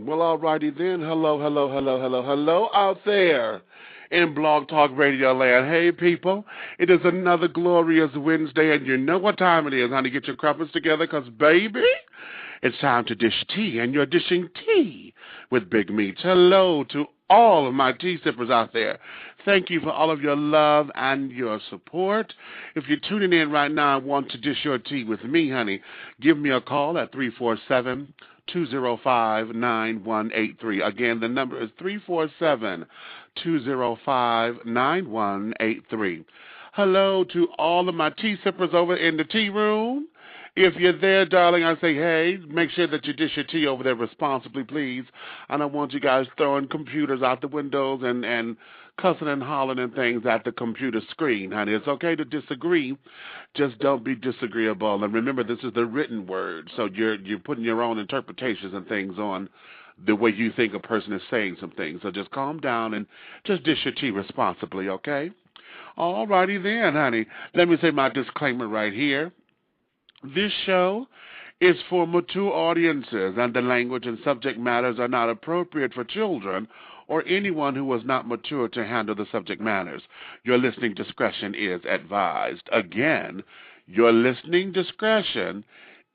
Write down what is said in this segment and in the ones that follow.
Well, all righty then. Hello out there in Blog Talk Radio Land. Hey, people, it is another glorious Wednesday, and you know what time it is, honey. Get your crumpets together, because, baby, it's time to dish tea, and you're dishing tea with Big Meats. Hello to all of my tea sippers out there. Thank you for all of your love and your support. If you're tuning in right now and want to dish your tea with me, honey, give me a call at 347-205-9183. Again, the number is 347-205-9183. Hello to all of my tea sippers over in the tea room. If you're there, darling, I say, hey, make sure that you dish your tea over there responsibly, please. I don't want you guys throwing computers out the windows and cussing and hollering and things at the computer screen, honey. It's okay to disagree. Just don't be disagreeable. And remember, this is the written word, so you're putting your own interpretations and things on the way you think a person is saying some things. So just calm down and just dish your tea responsibly, okay? All righty then, honey. Let me say my disclaimer right here. This show is for mature audiences, and the language and subject matters are not appropriate for children or anyone who is not mature to handle the subject matters. Your listening discretion is advised. Again, your listening discretion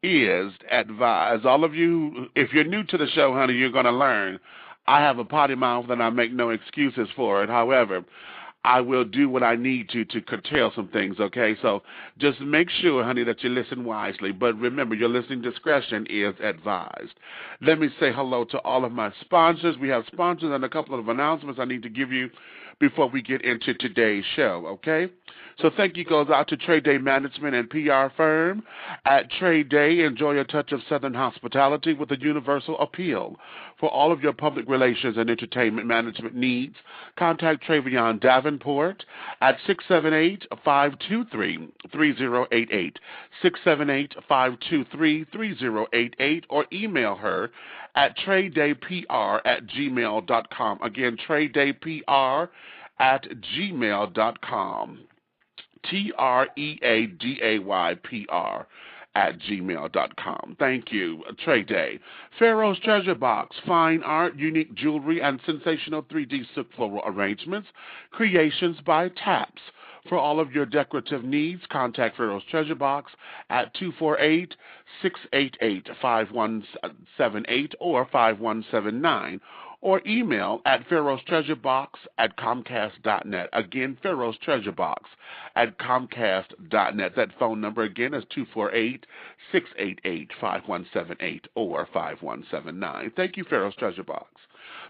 is advised. All of you, if you're new to the show, honey, you're going to learn. I have a potty mouth and I make no excuses for it. However, I will do what I need to curtail some things, okay? So just make sure, honey, that you listen wisely. But remember, your listening discretion is advised. Let me say hello to all of my sponsors. We have sponsors and a couple of announcements I need to give you before we get into today's show, okay? So thank you goes out to Trade Day Management and PR Firm. At Trade Day, enjoy a touch of Southern hospitality with a universal appeal. For all of your public relations and entertainment management needs, contact Travion Davenport at 678-523-3088, 678-523-3088, or email her at tradedaypr@gmail.com. Again, tradedaypr@gmail.com. TREADAYPR@gmail.com. Thank you. Trade Day. Pharaoh's Treasure Box. Fine art, unique jewelry, and sensational 3D silk floral arrangements. Creations by Taps. For all of your decorative needs, contact Pharaoh's Treasure Box at 248-688-5178 or 5179. Or email at pharaohstreasurebox@comcast.net. Again, Pharaoh's Treasure Box @comcast.net. That phone number again is 248-688-5178 or 5179. Thank you, Pharaoh's Treasure Box.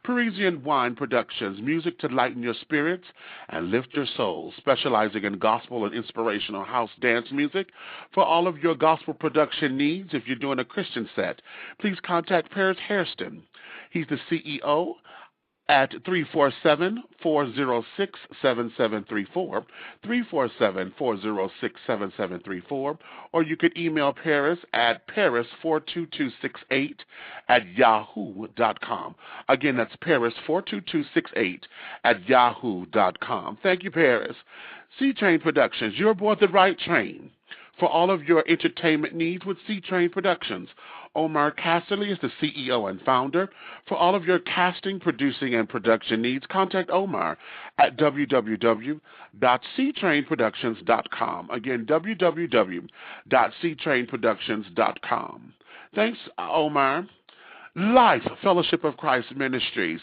Parisian Wine Productions, music to lighten your spirits and lift your soul, specializing in gospel and inspirational house dance music. For all of your gospel production needs, if you're doing a Christian set, please contact Paris Hairston. He's the CEO at 347-406-7734, 347-406-7734, or you could email Paris at paris42268@yahoo.com. Again, that's paris42268@yahoo.com. Thank you, Paris. C-Train Productions, you're aboard the right train. For all of your entertainment needs with C-Train Productions, Omar Casterly is the CEO and founder. For all of your casting, producing, and production needs, contact Omar at www.ctrainproductions.com. Again, www.ctrainproductions.com. Thanks, Omar. Life Fellowship of Christ Ministries,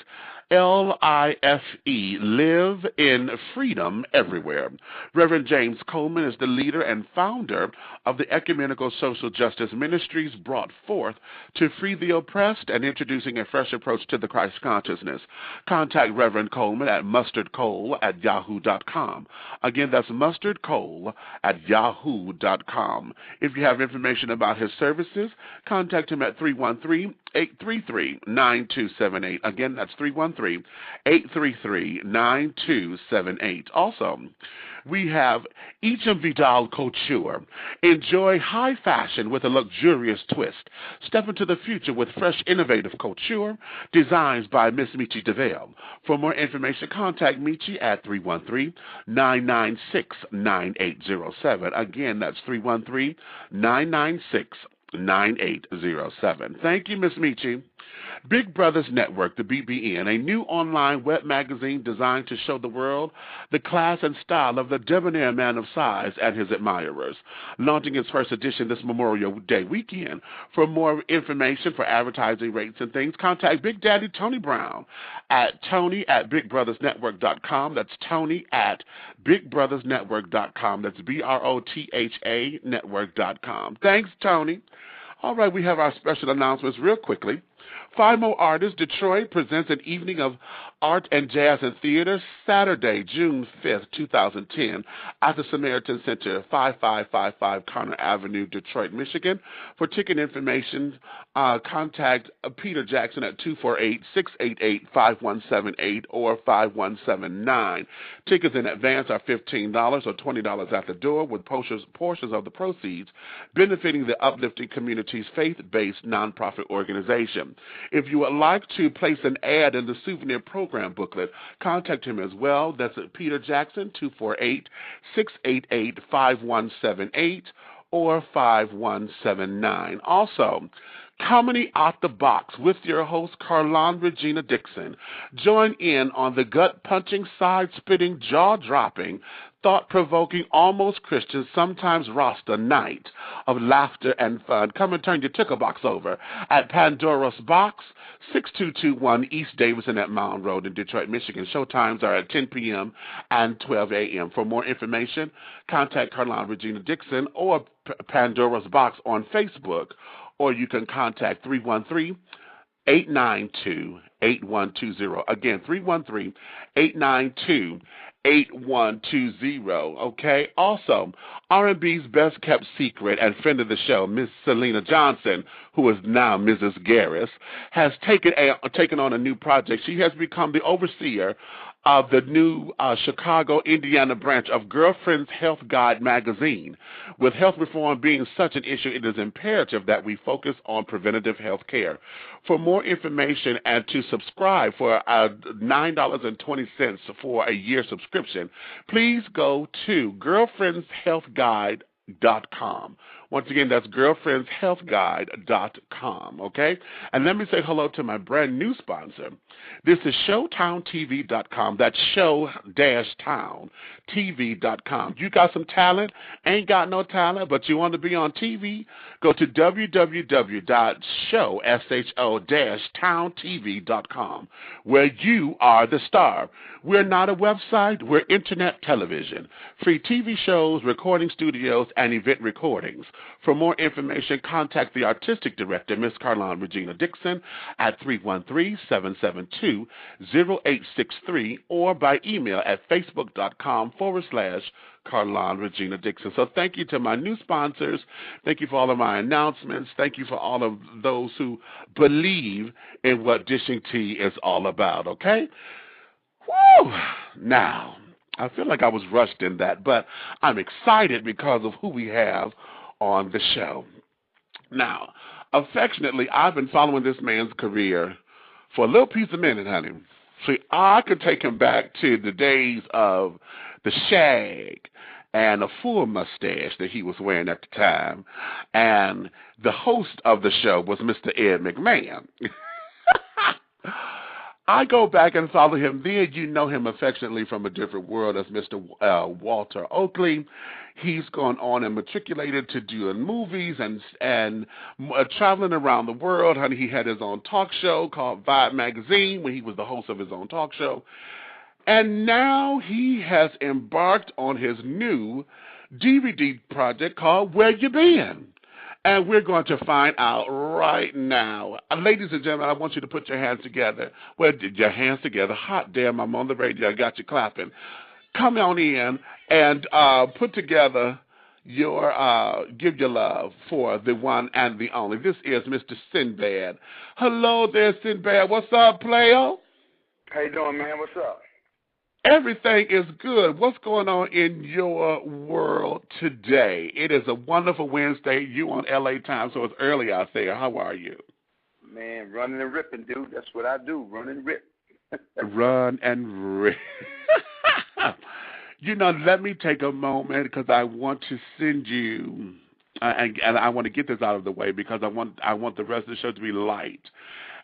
LIFE, live in freedom everywhere. Reverend James Coleman is the leader and founder of the Ecumenical Social Justice Ministries, brought forth to free the oppressed and introducing a fresh approach to the Christ consciousness. Contact Reverend Coleman at mustardcole@yahoo.com. Again, that's mustardcole@yahoo.com. If you have information about his services, contact him at 313-833-9278. Again, that's 313-833-9278. Also, we have Echem Vidal Couture. Enjoy high fashion with a luxurious twist. Step into the future with fresh, innovative couture designs by Miss Michi DeVale. For more information, contact Michi at 313-996-9807. Again, that's 313-996-9807. Thank you, Miss Michi. Big Brothers Network, the BBN, a new online web magazine designed to show the world the class and style of the debonair man of size and his admirers. Launching its first edition this Memorial Day weekend. For more information for advertising rates and things, contact Big Daddy Tony Brown at tony@bigbrothersnetwork.com. That's Tony at bigbrothersnetwork.com. That's BROTHA network.com. Thanks, Tony. All right, we have our special announcements real quickly. Five More Artists Detroit presents an evening of art and jazz and theater Saturday, June 5th, 2010 at the Samaritan Center, 5555 Connor Avenue, Detroit, Michigan. For ticket information, contact Peter Jackson at 248-688-5178 or 5179. Tickets in advance are $15 or $20 at the door, with portions of the proceeds benefiting the Uplifting Communities faith-based nonprofit organization. If you would like to place an ad in the souvenir program booklet, contact him as well. That's at Peter Jackson, 248-688-5178 or 5179. Also, Comedy Out the Box with your host, Carlon Regina Dixon. Join in on the gut-punching, side-spitting, jaw-dropping, thought-provoking, almost Christian, sometimes Rasta night of laughter and fun. Come and turn your ticker box over at Pandora's Box, 6221 East Davison at Mound Road in Detroit, Michigan. Showtimes are at 10 p.m. and 12 a.m. For more information, contact Carlon Regina Dixon or Pandora's Box on Facebook, or you can contact 313-892-8120. Again, 313-892-8120, okay? Also, R&B's best-kept secret and friend of the show, Miss Selena Johnson, who is now Mrs. Garris, has taken on a new project. She has become the overseer of the new Chicago, Indiana branch of Girlfriend's Health Guide magazine. With health reform being such an issue, it is imperative that we focus on preventative health care. For more information and to subscribe for $9.20 for a year subscription, please go to girlfriendshealthguide.com. Once again, that's girlfriendshealthguide.com, okay? And let me say hello to my brand new sponsor. This is ShowtownTV.com. That's show-town.tv.com. You got some talent, ain't got no talent, but you want to be on TV? Go to www.show-towntv.com, where you are the star. We're not a website, we're internet television. Free TV shows, recording studios, and event recordings. For more information, contact the artistic director, Miss Carlon Regina Dixon, at 313-772-0863 or by email at facebook.com/Carlon Regina Dixon. So thank you to my new sponsors. Thank you for all of my announcements. Thank you for all of those who believe in what dishing tea is all about, okay? Woo! Now, I feel like I was rushed in that, but I'm excited because of who we have on the show. Now, affectionately, I've been following this man's career for a little piece of minute, honey. See, I could take him back to the days of the shag and a full mustache that he was wearing at the time. And the host of the show was Mr. Ed McMahon. I go back and follow him. Then you know him affectionately from a different world as Mr. Walter Oakley. He's gone on and matriculated to doing movies and traveling around the world. Honey, he had his own talk show called Vibe Magazine when he was the host of his own talk show. And now he has embarked on his new DVD project called Where You Been? And we're going to find out right now. Ladies and gentlemen, I want you to put your hands together. Well, your hands together. Hot damn, I'm on the radio. I got you clapping. Come on in and put together your, give your love for the one and the only. This is Mr. Sinbad. Hello there, Sinbad. What's up, player? How you doing, man? What's up? Everything is good. What's going on in your world today? It is a wonderful Wednesday. You on LA time, so it's early out there. How are you? Man, running and ripping, dude. That's what I do, run and rip. Run and rip. You know, let me take a moment because I want to send you, and I want to get this out of the way because I want the rest of the show to be light.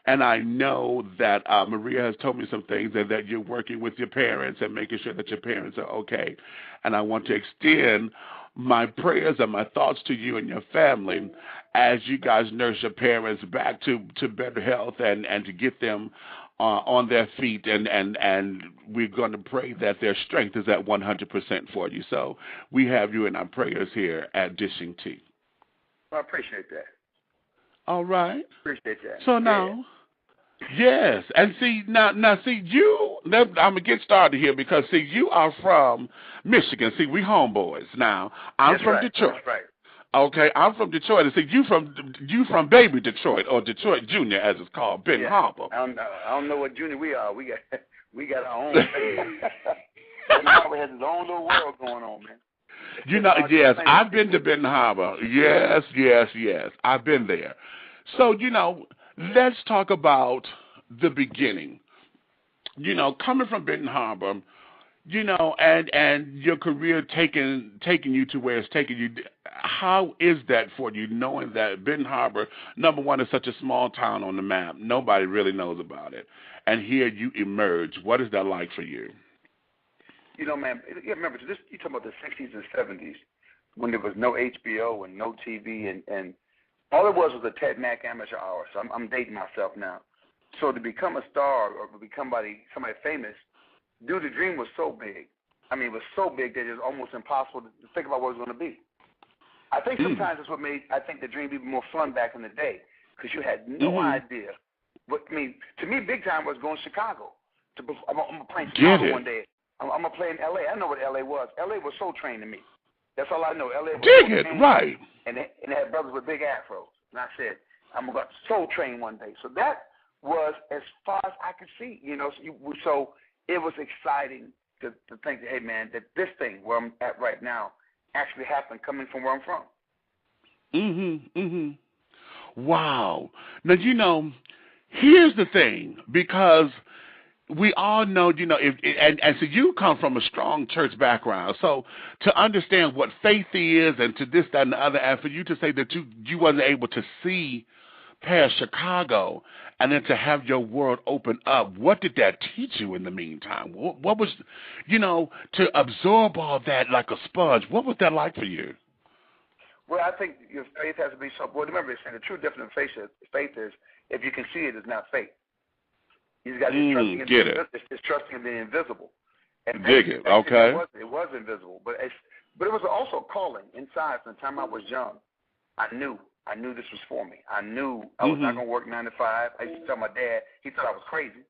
And I know that Maria has told me some things and that you're working with your parents and making sure that your parents are okay. And I want to extend my prayers and my thoughts to you and your family as you guys nurse your parents back to better health and to get them on their feet. And we're going to pray that their strength is at 100% for you. So we have you in our prayers here at Dishing Tea. I appreciate that. All right. Appreciate that. So now, yes, and see now see you. I'm gonna get started here because see you are from Michigan. See, we homeboys now. I'm from Detroit. That's right. Okay, I'm from Detroit. And see you from baby Detroit or Detroit Junior as it's called, Benton Harbor. I don't know what junior we are. We got our own. Benton Harbor has its own little world going on, man. You know, yes, I've been to Benton Harbor. Yes, I've been there. So, you know, let's talk about the beginning. You know, coming from Benton Harbor, you know, and your career taking you to where it's taking you. How is that for you, knowing that Benton Harbor, number one, is such a small town on the map? Nobody really knows about it. And here you emerge. What is that like for you? You know, man, you remember, you're talking about the 60s and 70s when there was no HBO and no TV, and all it was a Ted Mack amateur hour. So I'm dating myself now. So to become a star or to become somebody famous, dude, the dream was so big. I mean, it was so big that it was almost impossible to think about what it was going to be. I think sometimes that's what made, the dream even more fun back in the day, because you had no idea. To me, big time was going to Chicago. I'm going to play in Chicago one day. I'm going to play in L.A. I know what L.A. was. L.A. was Soul Train to me. That's all I know. L.A. was Dig it, right. And they had brothers with big afros. And I said, I'm going to go to Soul Train one day. So that was as far as I could see, you know. So it was exciting to think that, hey, man, that this thing where I'm at right now actually happened coming from where I'm from. Wow. Now, you know, here's the thing, because we all know, you know, and so you come from a strong church background. So to understand what faith is and to this, that, and the other, and for you to say that you wasn't able to see past Chicago and then to have your world open up, what did that teach you in the meantime? What was, you know, to absorb all that like a sponge, what was that like for you? Well, I think your faith has to be so. Well, remember, they say the true definition of faith is if you can see it, it's not faith. You got it's trusting in the invisible. And dig it. Okay. It was invisible, but it was also calling inside. From the time I was young, I knew this was for me. I knew I was not going to work 9 to 5. I used to tell my dad. He thought I was crazy,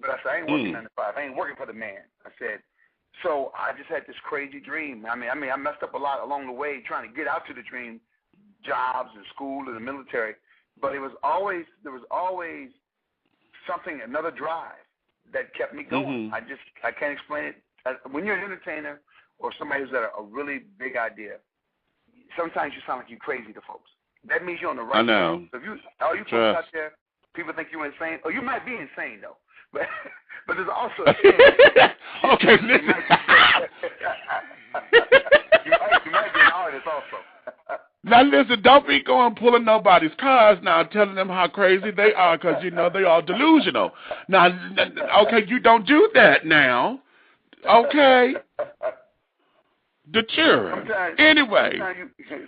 but I said I ain't working 9 to 5. I ain't working for the man. I said. So I just had this crazy dream. I mean, I messed up a lot along the way trying to get out to the dream, jobs and school and the military. But there was always something, another drive that kept me going. I can't explain it. When you're an entertainer or somebody who's got a really big idea, sometimes you sound like you're crazy to folks. That means you're on the right track. I know. So all you folks out there, people think you're insane. Oh, you might be insane though, but there's also a chance. Okay, listen. you might be an artist also. Now listen, don't be going pulling nobody's cars now, telling them how crazy they are, because you know they are delusional. Now, okay, you don't do that now. Okay. The children. Anyway.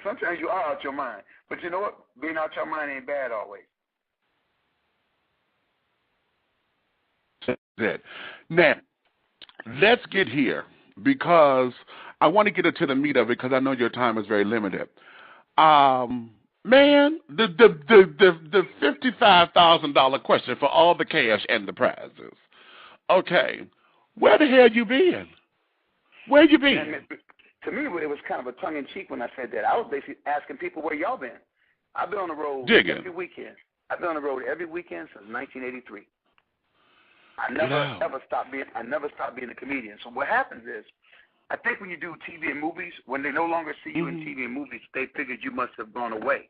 Sometimes you are out your mind, but you know what? Being out your mind ain't bad always. Now, let's get here, because I want to get into the meat of it, because I know your time is very limited. Man, the $55,000 question for all the cash and the prizes. Okay, where the hell you been? Where you been? And to me, it was kind of a tongue-in-cheek when I said that. I was basically asking people where y'all been. I've been on the road every weekend. I've been on the road every weekend since 1983. I never stopped being a comedian. So what happens is, I think when you do TV and movies, when they no longer see you in TV and movies, they figured you must have gone away,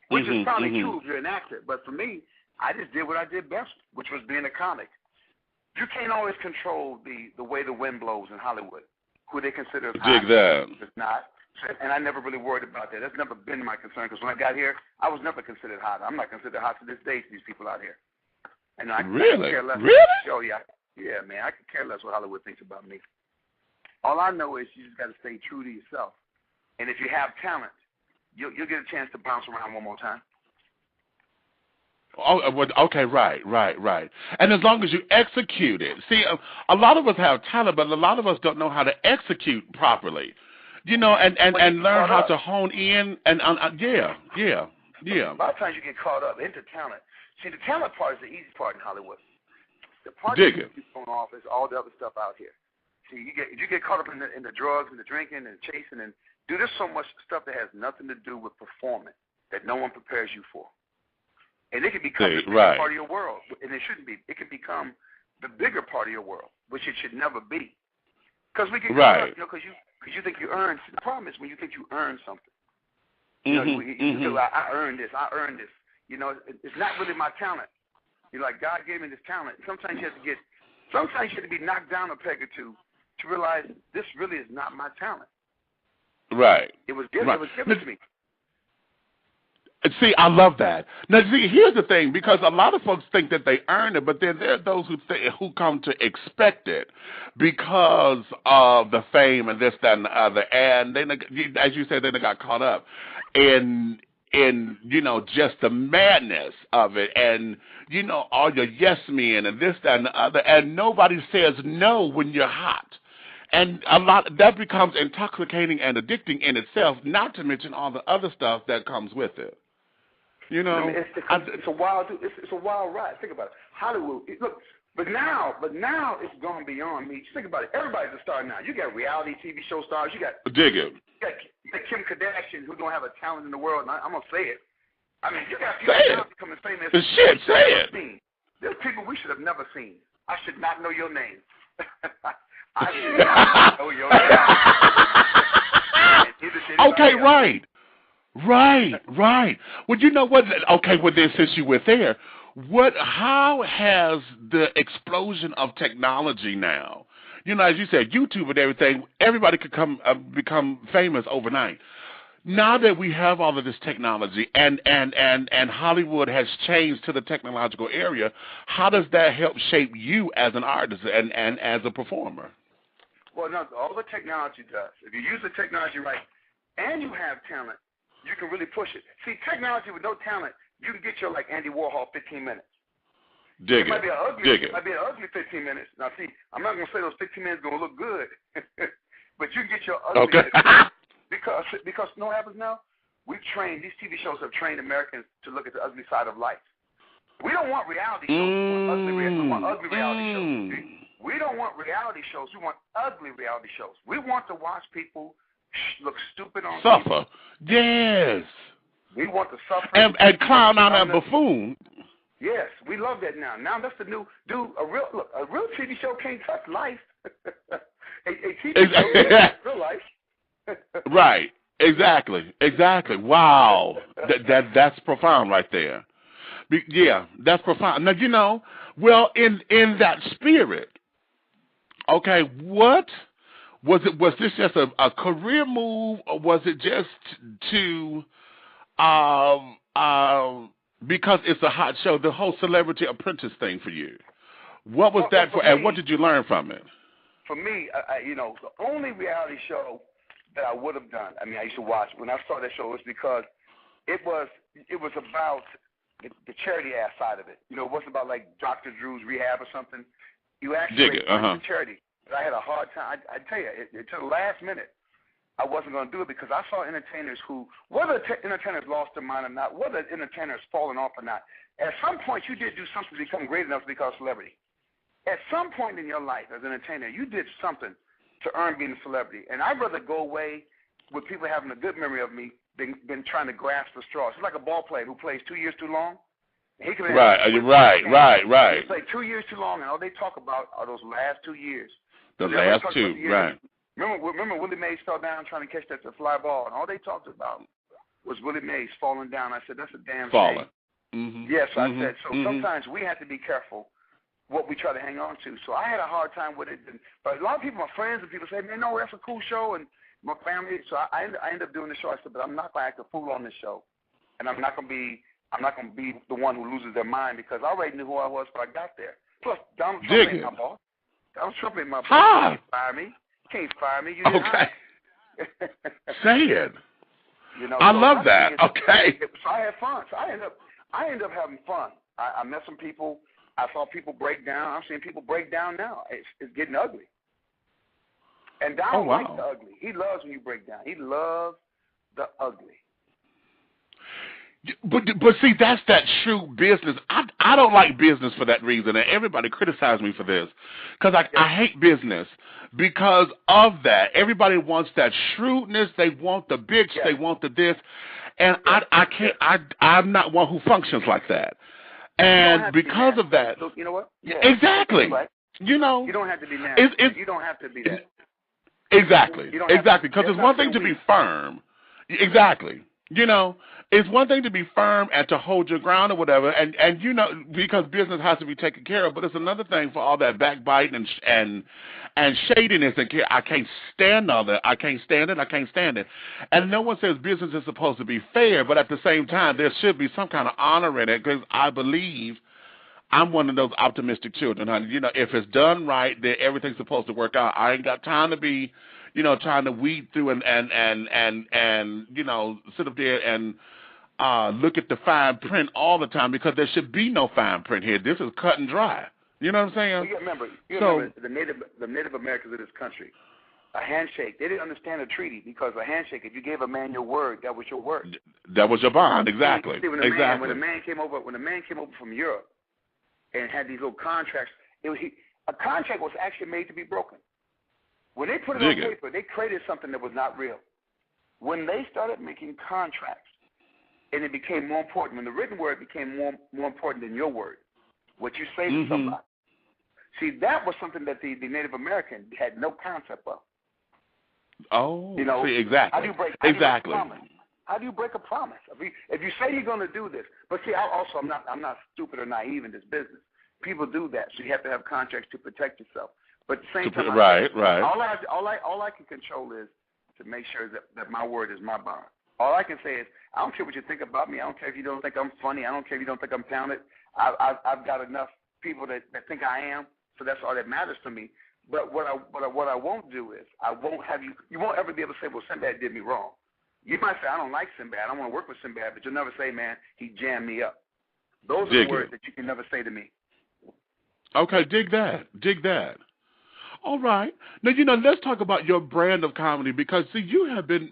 which is probably true if you're an actor. But for me, I just did what I did best, which was being a comic. You can't always control the way the wind blows in Hollywood, who they consider as dig that. It's not. And I never really worried about that. That's never been my concern because when I got here, I was never considered hot. I'm not considered hot to this day to these people out here. And I Really? I care less. Really? Oh, yeah. Yeah, man. I could care less what Hollywood thinks about me. All I know is you just got to stay true to yourself. And if you have talent, you'll get a chance to bounce around one more time. Oh, okay, right. And as long as you execute it. See, a lot of us have talent, but a lot of us don't know how to execute properly. You know, and learn how to hone in. And yeah. A lot of times you get caught up into talent. See, the talent part is the easy part in Hollywood. The part that gets thrown off is all the other stuff out here. See, you get caught up in the drugs and the drinking and chasing and there's so much stuff that has nothing to do with performing that no one prepares you for. And it can become the bigger part of your world, and it shouldn't be. It can become the bigger part of your world, which it should never be. Because we get caught up, because you think you earned. The problem is when you think you earn something. You know, you feel like I earned this. You know, it's not really my talent. You're like, God gave me this talent. Sometimes you have to be knocked down a peg or two to realize this really is not my talent. Right. It was given to me. See, I love that. Now, see, here's the thing, because a lot of folks think that they earn it, but then there are those who come to expect it because of the fame and this, that, and the other. And then, as you said, then they got caught up in you know, just the madness of it, and you know, all your yes men and this, that, and the other. And nobody says no when you're hot. And that becomes intoxicating and addicting in itself, not to mention all the other stuff that comes with it. You know, it's a wild ride. Think about it. Hollywood. But now it's gone beyond me. Just think about it. Everybody's a star now. You got reality TV show stars. You got You got Kim Kardashian, who don't have a talent in the world. And I'm gonna say it. I mean, you got people now becoming famous. Say it. There's people we should have never seen. I should not know your name. I should not know your name. Okay, right. Well, you know what? Okay, well then, since you were there, how has the explosion of technology now? You know, as you said, YouTube and everything, everybody could become famous overnight. Now that we have all of this technology and Hollywood has changed to the technological area, how does that help shape you as an artist and as a performer? Well, no, all the technology does. If you use the technology right and you have talent, you can really push it. See, technology with no talent, you can get your, like, Andy Warhol 15 minutes. It might be an ugly 15 minutes. Now, see, I'm not going to say those 15 minutes going to look good, but you can get your ugly 15 minutes. Because you know what happens now? These TV shows have trained Americans to look at the ugly side of life. We don't want reality shows. We want ugly reality shows. We don't want reality shows. We want ugly reality shows. We want to watch people look stupid on suffer. TV. Yes. We want to suffer. And clown out and buffoon. Yes, we love that now. Now that's the new a real TV show can't touch life. a TV show can't touch real life. Right. Exactly. Wow. That's profound right there. Yeah, that's profound. Now, you know, well, in that spirit, okay, what was it? Was this just a career move, or was it just to because it's a hot show, the whole Celebrity Apprentice thing for you? What was that for, and what did you learn from it? For me, you know, the only reality show that I would have done, I mean, I used to watch when I saw that show, was because it was about the charity ass side of it. You know, it wasn't about like Dr. Drew's rehab or something. You actually went to charity. But I had a hard time. I tell you, to the last minute, I wasn't going to do it because I saw entertainers who, whether entertainers lost their mind or not, whether entertainers fallen off or not, at some point you did do something to become great enough to become a celebrity. At some point in your life as an entertainer, you did something to earn being a celebrity. And I'd rather go away with people having a good memory of me than trying to grasp the straws. It's like a ball player who plays 2 years too long. He can right. He played 2 years too long, and all they talk about are those last 2 years. The last two, right. Remember Willie Mays fell down trying to catch that fly ball, and all they talked about was Willie Mays falling down. I said, that's a damn shame. Mm-hmm. Yes, I said. So sometimes we have to be careful what we try to hang on to. So I had a hard time with it. But a lot of people, my friends and people say, man, no, that's a cool show. And my family. So I ended up doing the show. I said, but I'm not going to act a fool on this show, and I'm not going to be the one who loses their mind because I already knew who I was before I got there. Plus, Donald Trump ain't my boss. Donald Trump ain't my boss. You can't fire me. You can't fire me. You didn't hire me. Say it. You know, I love that. Okay. So I had fun. So I ended up having fun. I met some people. I saw people break down. I'm seeing people break down now. It's getting ugly. And Donald likes the ugly. He loves when you break down. He loves the ugly. But see, that's that true business. I don't like business for that reason, and everybody criticizes me for this because I hate business because of that. Everybody wants that shrewdness. They want the bitch. They want the this, and I can't. I'm not one who functions like that, and because of that, so, you know what? Yeah. Exactly. Right. You know, you don't have to be nasty. You don't have to be that. Exactly. Exactly. Because it's one thing to be firm. Exactly. You know, it's one thing to be firm and to hold your ground or whatever, and you know, because business has to be taken care of. But it's another thing for all that backbiting and shadiness and care. I can't stand all that. I can't stand it. I can't stand it. And no one says business is supposed to be fair, but at the same time, there should be some kind of honor in it because I believe I'm one of those optimistic children, honey. You know, if it's done right, then everything's supposed to work out. I ain't got time to be, you know, trying to weed through and you know, sit up there and look at the fine print all the time because there should be no fine print here. This is cut and dry. You know what I'm saying? Well, you remember the Native Americans of this country. A handshake. They didn't understand a treaty because a handshake, if you gave a man your word, that was your word. That was your bond. Exactly. See, when the man came over from Europe and had these little contracts, a contract was actually made to be broken. When they put it on paper, they created something that was not real. When they started making contracts, and it became more important, when the written word became more important than your word, what you say to somebody. See, that was something that the Native American had no concept of. Oh, you know, see, exactly. How do you break a promise? If you say you're going to do this, but see, I'm not stupid or naive in this business. People do that, so you have to have contracts to protect yourself. But at the same time, right. All I can control is to make sure that my word is my bond. All I can say is, I don't care what you think about me. I don't care if you don't think I'm funny. I don't care if you don't think I'm talented. I've got enough people that think I am, so that's all that matters to me. But what I won't do is you won't ever be able to say, well, Sinbad did me wrong. You might say, I don't like Sinbad. I don't want to work with Sinbad, but you'll never say, man, he jammed me up. Those are the words that you can never say to me. Okay, dig that. All right. Now, you know, let's talk about your brand of comedy because, see, you have been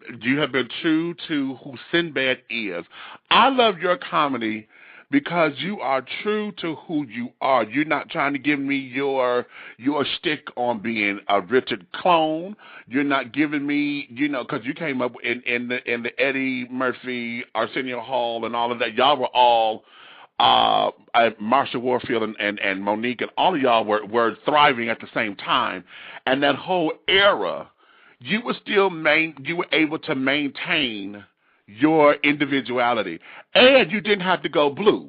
true to who Sinbad is. I love your comedy because you are true to who you are. You're not trying to give me your shtick on being a Richard clone. You're not giving me, you know, because you came up in the Eddie Murphy, Arsenio Hall, and all of that. Y'all were all Marsha Warfield and Monique, and all of y'all were thriving at the same time. And that whole era, you were able to maintain your individuality, and you didn't have to go blue.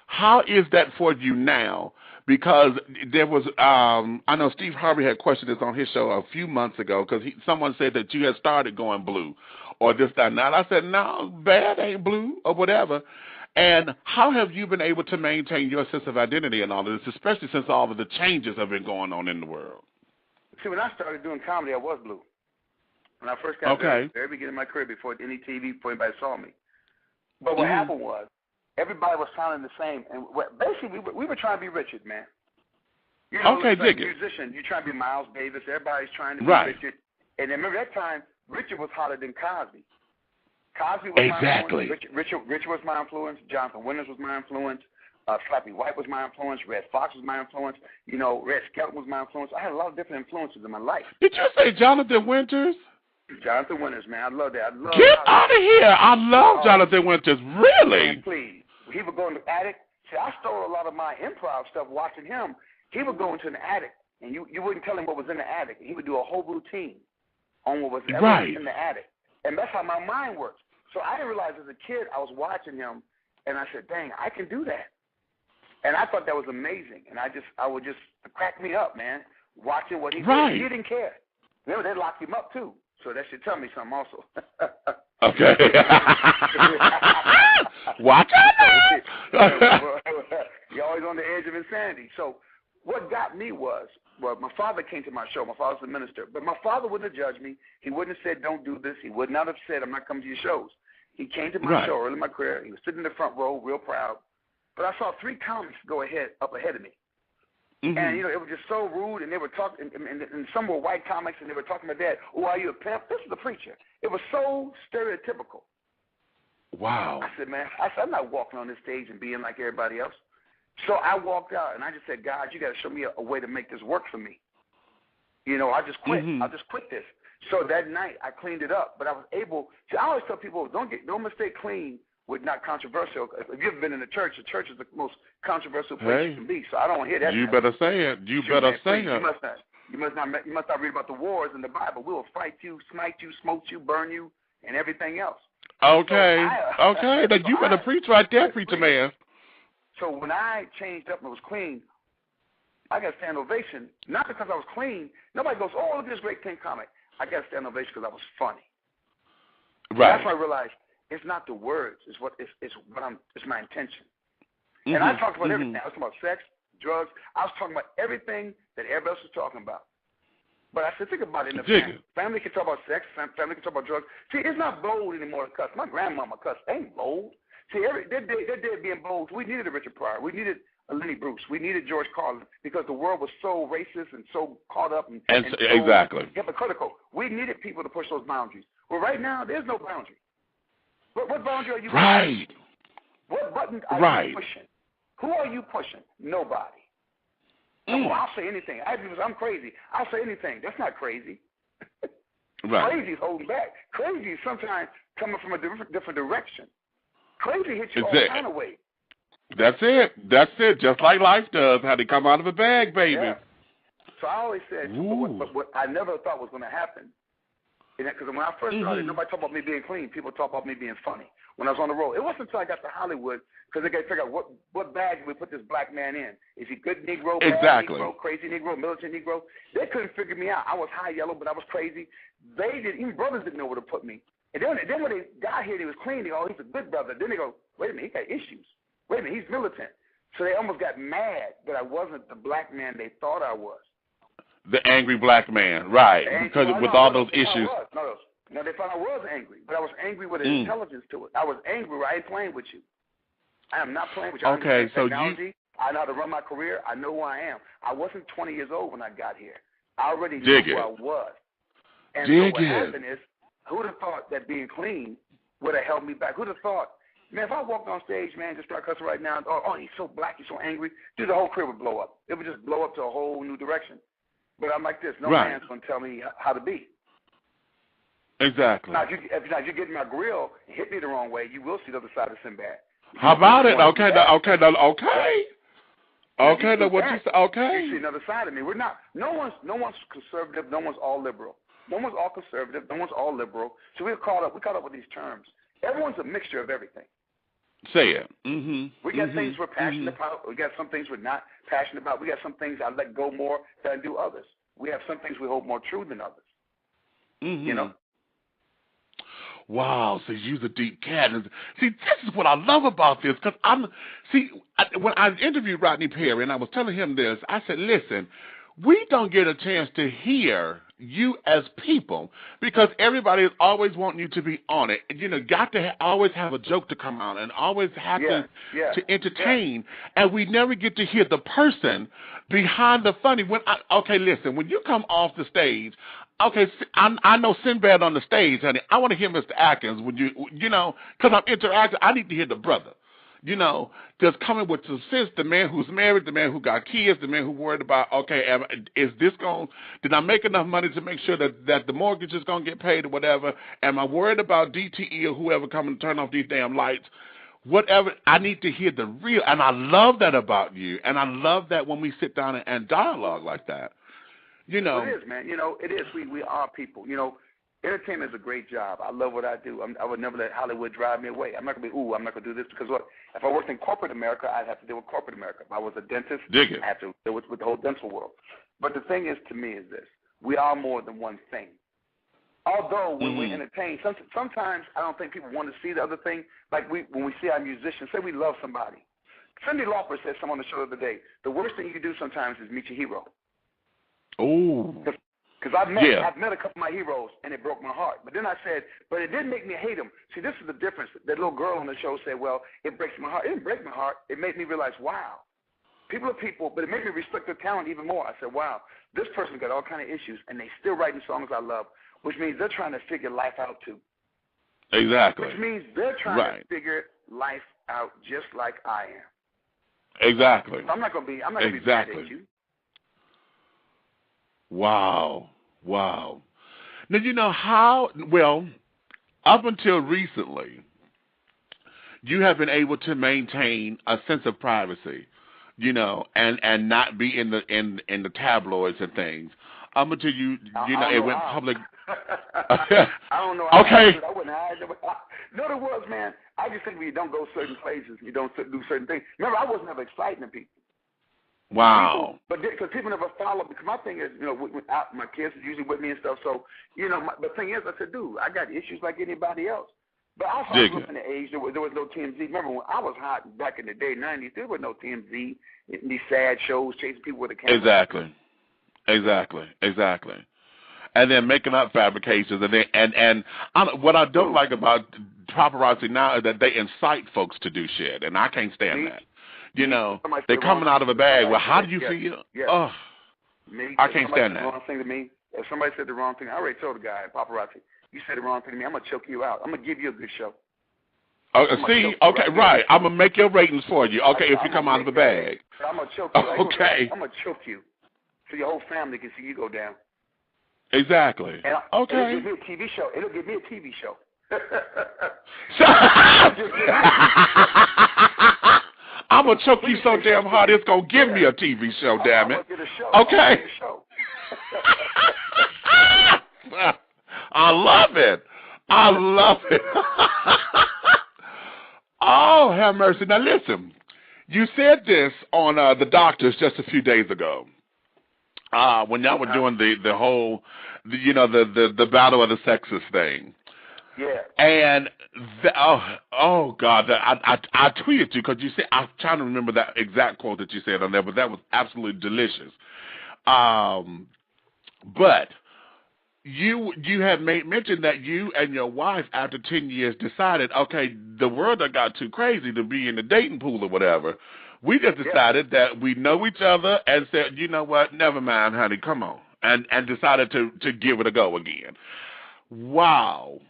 How is that for you now? Because there was, I know Steve Harvey had questioned this on his show a few months ago because someone said that you had started going blue or this, that, and that. I said, no, bad ain't blue or whatever. And how have you been able to maintain your sense of identity and all of this, especially since all of the changes have been going on in the world? See, when I started doing comedy, I was blue. When I first got there, very beginning of my career, before any TV, before anybody saw me. But what happened was, everybody was sounding the same. And basically, we were trying to be Richard, man. You know, like a musician, you're trying to be Miles Davis. Everybody's trying to be Richard. And remember that time, Richard was hotter than Cosby. Cosby was my influence. Richard was my influence. Jonathan Winters was my influence. Slappy White was my influence. Red Fox was my influence. You know, Red Skelton was my influence. I had a lot of different influences in my life. Did you say Jonathan Winters? Jonathan Winters, man. I love that. Get out of here. I love Jonathan Winters. Really? Man, please. He would go in the attic. See, I stole a lot of my improv stuff watching him. He would go into an attic, and you wouldn't tell him what was in the attic. He would do a whole routine on what was in the attic. And that's how my mind works. So I didn't realize as a kid I was watching him, and I said, dang, I can do that. And I thought that was amazing. And I would just crack me up, man, watching what he did. He didn't care. Remember, they locked him up, too. So that should tell me something also. Okay. Watch out. You're always on the edge of insanity. So what got me was, well, my father came to my show. My father's a minister. But my father wouldn't have judged me. He wouldn't have said, don't do this. He would not have said, I'm not coming to your shows. He came to my show early in my career. He was sitting in the front row, real proud. But I saw 3 comics go up ahead of me. Mm-hmm. And, you know, it was just so rude, and they were talking, and some were white comics, and they were talking about that. Oh, are you a pimp? This is a preacher. It was so stereotypical. Wow. I said, man, I'm not walking on this stage and being like everybody else. So I walked out, and I just said, God, you got to show me a way to make this work for me. You know, I just quit. Mm-hmm. I'll just quit this. So that night, I cleaned it up, but I was able to. I always tell people, don't mistake clean with not controversial. If you've ever been in a church is the most controversial place you can be. So I don't want to hear that. You better say it. You better say it. You must not read about the wars in the Bible. We will fight you, smite you, smote you, burn you, and everything else. Okay. Okay. Then you better preach right there, preacher man. So when I changed up and was clean, I got a stand ovation. Not because I was clean. Nobody goes, oh, look at this great clean comic. I got a stand ovation because I was funny. Right. That's why I realized it's not the words. It's my intention. Mm-hmm. And I talked about everything. I was talking about sex, drugs. I was talking about everything that everybody else was talking about. But I said, think about it in the family. Family can talk about sex. Family can talk about drugs. See, it's not bold anymore to cuss. My grandmama cussed. It ain't bold. See, they're dead being bold. We needed a Richard Pryor. We needed a Lenny Bruce. We needed George Carlin because the world was so racist and so caught up and so exactly hypocritical. We needed people to push those boundaries. Well, right now, there's no boundary. What boundary are you pushing? What button are you pushing? Who are you pushing? Nobody. I'll say anything. I'm crazy. I'll say anything. That's not crazy. Crazy is holding back. Crazy is sometimes coming from a different direction. Crazy hits you all kind of way. That's it. Just like life does. How they come out of a bag, baby. Yeah. So I always said, what I never thought was going to happen. Because when I first started, nobody talked about me being clean. People talked about me being funny when I was on the road. It wasn't until I got to Hollywood because they got to figure out what bag do we put this black man in. Is he good Negro, bad Negro, crazy Negro, militant Negro? They couldn't figure me out. I was high yellow, but I was crazy. Even brothers didn't know where to put me. And then when they got here, he was clean. They go, oh, he's a good brother. Then they go, wait a minute, he got issues. Wait a minute, he's militant. So they almost got mad that I wasn't the black man they thought I was. The angry black man, right? Because with all those issues. No, they thought I was angry, but I was angry with an intelligence to it. I was angry. I ain't playing with you. I am not playing with you. Okay, so technology. I know how to run my career. I know who I am. I wasn't 20 years old when I got here. I already knew who I was. And so what happened is, who would have thought that being clean would have held me back? Who would have thought, man, if I walked on stage, man, just start cussing right now, oh, he's so black, he's so angry, dude, the whole career would blow up. It would just blow up to a whole new direction. But I'm like this. No man's going to tell me how to be. Exactly. Now, if you get in my grill and hit me the wrong way, you will see the other side of Sinbad. How about it? Okay. Now what you say? Okay. You see another side of me. We're not. No one's conservative. No one's all liberal. No one's all conservative. No one's all liberal. So we're caught up with these terms. Everyone's a mixture of everything. Say it. Mm-hmm. We got things we're passionate about. We got some things we're not passionate about. We got some things I let go more than I do others. We have some things we hold more true than others. Mm-hmm. You know? Wow, so you're a deep cat. See, this is what I love about this, because when I interviewed Rodney Perry and I was telling him this, I said, listen, we don't get a chance to hear you as people because everybody is always wanting you to be on it. You know, got to always have a joke to come out and always have to entertain, and we never get to hear the person behind the funny. When you come off the stage, I know Sinbad on the stage, honey. I want to hear Mr. Atkins. Would you know, because I'm interacting, I need to hear the brother. You know, just coming with some sense, the man who's married, the man who got kids, the man who worried about, did I make enough money to make sure that the mortgage is going to get paid or whatever? Am I worried about DTE or whoever coming to turn off these damn lights? Whatever, I need to hear the real, and I love that about you, and I love that when we sit down and dialogue like that. You know. It is, man. You know, it is. We are people. You know, entertainment is a great job. I love what I do. I would never let Hollywood drive me away. I'm not going to be, I'm not going to do this because what? If I worked in corporate America, I'd have to deal with corporate America. If I was a dentist, I'd have to deal with the whole dental world. But the thing is, to me, is this. We are more than one thing. Although when we entertain, sometimes I don't think people want to see the other thing. Like when we see our musicians, say we love somebody. Cindy Lauper said something on the show the other day. The worst thing you can do sometimes is meet your hero. Oh. Because I've met a couple of my heroes, and it broke my heart. But then I said, but it didn't make me hate them. See, this is the difference. That little girl on the show said, well, it breaks my heart. It didn't break my heart. It made me realize, wow, people are people, but it made me respect their talent even more. I said, wow, this person got all kind of issues, and they still writing songs I love, which means they're trying to figure life out too. Exactly. Which means they're trying to figure life out just like I am. Exactly. So I'm not going to be mad at you. Wow. Wow. Now, you know how, well, up until recently, you have been able to maintain a sense of privacy, you know, and not be in the tabloids and things. Up until you know, it went public. I don't know. Okay. I wouldn't hide. No, there was, man. I just think when you don't go certain places, you don't do certain things. Remember, I wasn't ever exciting to people. Wow. But because people never follow, because my thing is, you know, my kids are usually with me and stuff. So, you know, the thing is, I said, dude, I got issues like anybody else. But also, I grew up in the age, there was no TMZ. Remember, when I was hot back in the day, 90s, there was no TMZ, these sad shows, chasing people with a camera. Exactly. And then making up fabrications, and what I don't like about paparazzi now is that they incite folks to do shit, and I can't stand that. You know, they're coming out of a bag. Well, how do you feel? Oh, I can't stand that. Wrong thing to me. If somebody said the wrong thing, I already told the guy, paparazzi, you said the wrong thing to me, I'm going to choke you out. I'm going to give you a good show. See, okay, right. I'm going to make your ratings for you. Okay, if you come out of the bag. I'm going to choke you. Okay. I'm going to choke you so your whole family can see you go down. Exactly. And okay. It'll give me a TV show. It'll give me a TV show. I'm going to choke you so damn hard, it's going to give me a TV show, damn it. Okay. I love it. Oh, have mercy. Now, listen. You said this on The Doctors just a few days ago when y'all were doing the whole, you know, the battle of the sexes thing. Yeah. And oh God, I tweeted you because you said, I'm trying to remember that exact quote that you said on there, but that was absolutely delicious. But you had mentioned that you and your wife after 10 years decided, okay, the world done got too crazy to be in the dating pool or whatever. We just decided that we know each other and said, you know what, never mind, honey, come on, and decided to give it a go again. Wow.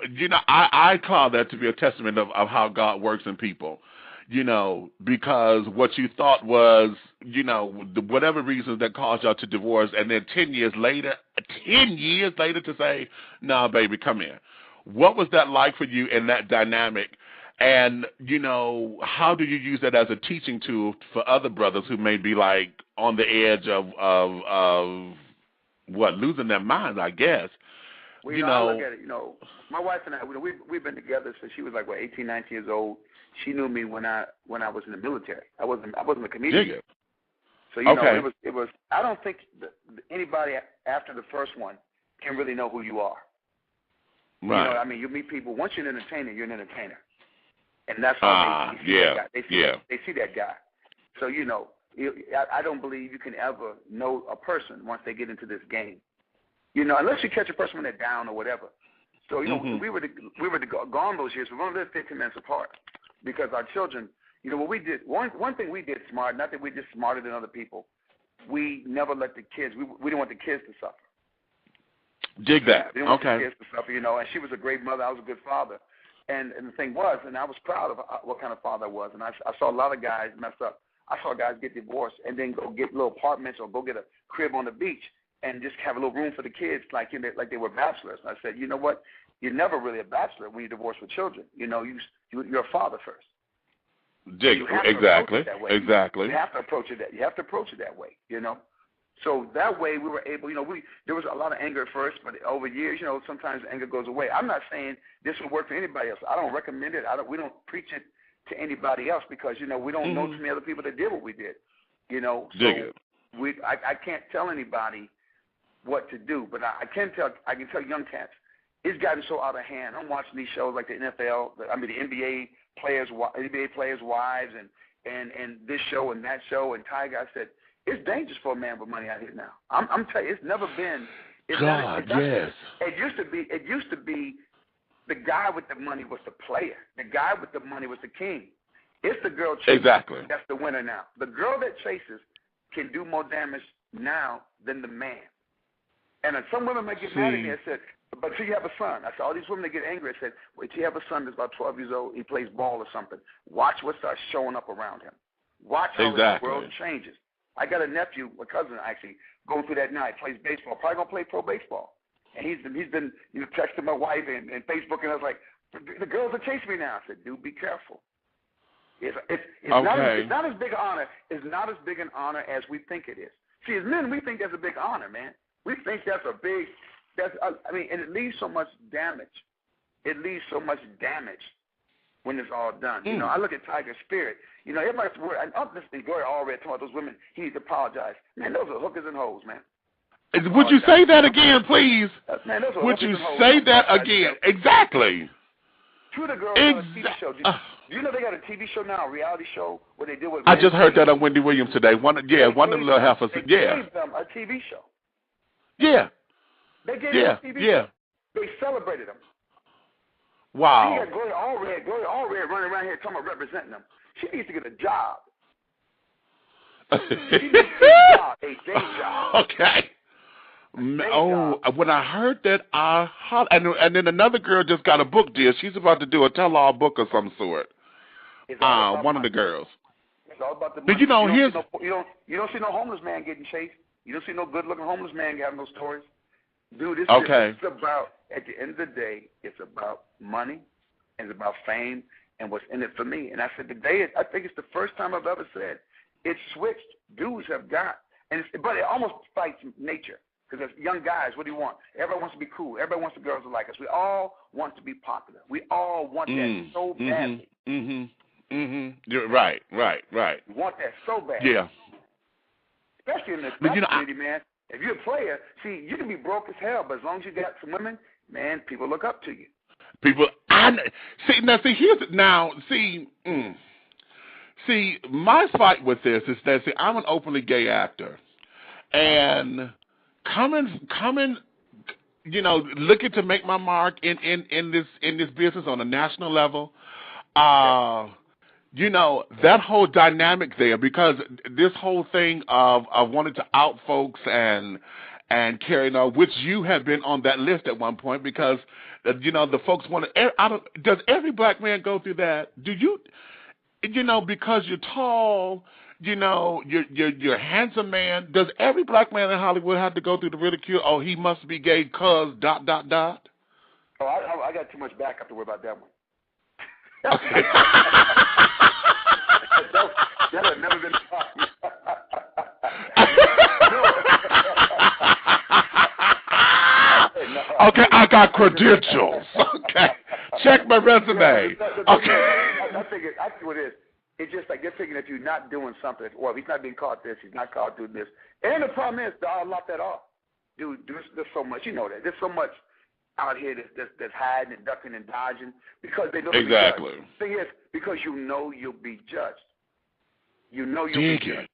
You know, I call that to be a testament of how God works in people, you know, because what you thought was, you know, whatever reasons that caused y'all to divorce, and then 10 years later to say, nah, baby, come here. What was that like for you in that dynamic? And, you know, how do you use that as a teaching tool for other brothers who may be like on the edge of what, losing their minds, I guess? Well, you know, I look at it, you know, my wife and I, we've been together since she was like, 18, 19 years old. She knew me when I was in the military. I wasn't a comedian. Yeah. So, you know, it was, I don't think anybody after the first one can really know who you are. Right. You know, I mean, you meet people, once you're an entertainer, you're an entertainer. And that's how they see that guy. They see that guy. So, you know, I don't believe you can ever know a person once they get into this game. You know, unless you catch a person when they're down or whatever. So, you know, we were gone those years. We only lived 15 minutes apart because our children, you know, what we did, one thing we did smart, not that we did smarter than other people, we never let the kids, we didn't want the kids to suffer. Dig that. We didn't want the kids to suffer, you know, and she was a great mother. I was a good father. And the thing was, and I was proud of what kind of father I was. And I saw a lot of guys mess up. I saw guys get divorced and then go get little apartments or go get a crib on the beach and just have a little room for the kids like they were bachelors. And I said, you know what? You're never really a bachelor when you divorce with children. You know, you're a father first. Exactly. You have to approach it that way, you know. So that way we were able, you know, there was a lot of anger at first, but over years, you know, sometimes anger goes away. I'm not saying this will work for anybody else. I don't recommend it. We don't preach it to anybody else because, you know, we don't know too many other people that did what we did, you know. So I can't tell anybody what to do. But I can tell young cats, it's gotten so out of hand. I'm watching these shows like the NFL, the NBA players' wives, and this show and that show. And Tiger, I said, it's dangerous for a man with money out here now. I'm telling you, it's never been. Yes. It used to be the guy with the money was the player. The guy with the money was the king. It's the girl chasing. Exactly. That's the winner now. The girl that chases can do more damage now than the man. And some women might get mad at me and said, but till you have a son. I said, all these women that get angry, I said, wait till you have a son that's about 12 years old, he plays ball or something. Watch what starts showing up around him. Watch how the world changes. I got a nephew, a cousin actually, going through that now. He plays baseball, probably going to play pro baseball. And he's been texting my wife and Facebook, and I was like, the girls are chasing me now. I said, dude, be careful. It's not as big an honor. It's not as big an honor as we think it is. See, as men, we think that's a big honor, man. We think that's a big. And it leaves so much damage. It leaves so much damage when it's all done. You know, I look at Tiger's spirit. You know, everybody's worried. I'm listening to Gloria already talking about those women. He needs to apologize. Man, those are hookers and hoes, man. Would you say that again, please? Man, those are Would you say that again? Exactly. Two of the girls on a TV show. Do you know they got a TV show now, a reality show, where they deal with... I just heard that on Wendy Williams today. One of them little heifers. They gave them a TV show. Yeah. They gave them a TV show. They celebrated them. Wow. She got Gloria Allred running around here talking about representing them. She needs to get a job. She needs to get a day job. Okay. When I heard that, and then another girl just got a book deal. She's about to do a tell-all book of some sort. One of the girls. It's all about the money. Did you know you don't see no homeless man getting chased. You don't see no good-looking homeless man having those stories. Dude, it's about, at the end of the day, it's about money, and it's about fame, and what's in it for me. And I said, I think it's the first time I've ever said, it's switched. Dudes have got, but it almost fights nature. Because as young guys, what do you want? Everybody wants to be cool. Everybody wants the girls to like us. We all want to be popular. We all want that so badly. You're right. We want that so bad. Yeah. Especially in the community, man. If you're a player, see, you can be broke as hell, but as long as you got some women, man, people look up to you. See, my fight with this is that, I'm an openly gay actor. And coming, looking to make my mark in this business on a national level, that whole dynamic there, because this whole thing of wanting to out folks and carrying on, which you have been on that list at one point, because the folks want to. Does every black man go through that? Do you? Because you're tall. You're a handsome man. Does every black man in Hollywood have to go through the ridicule? Oh, he must be gay because ... Oh, I got too much backup to worry about that one. Okay. that had never been fun. Okay, I got credentials. Okay, check my resume. Okay. I think what it is. It's just like they're thinking if you're not doing something, well, if he's not being caught this, he's not caught doing this. And the problem is, I'll lock that off. Dude, there's so much, that. There's so much out here that's hiding and ducking and dodging because they don't exactly. be judged. The thing is, because you'll be judged. You'll be judged.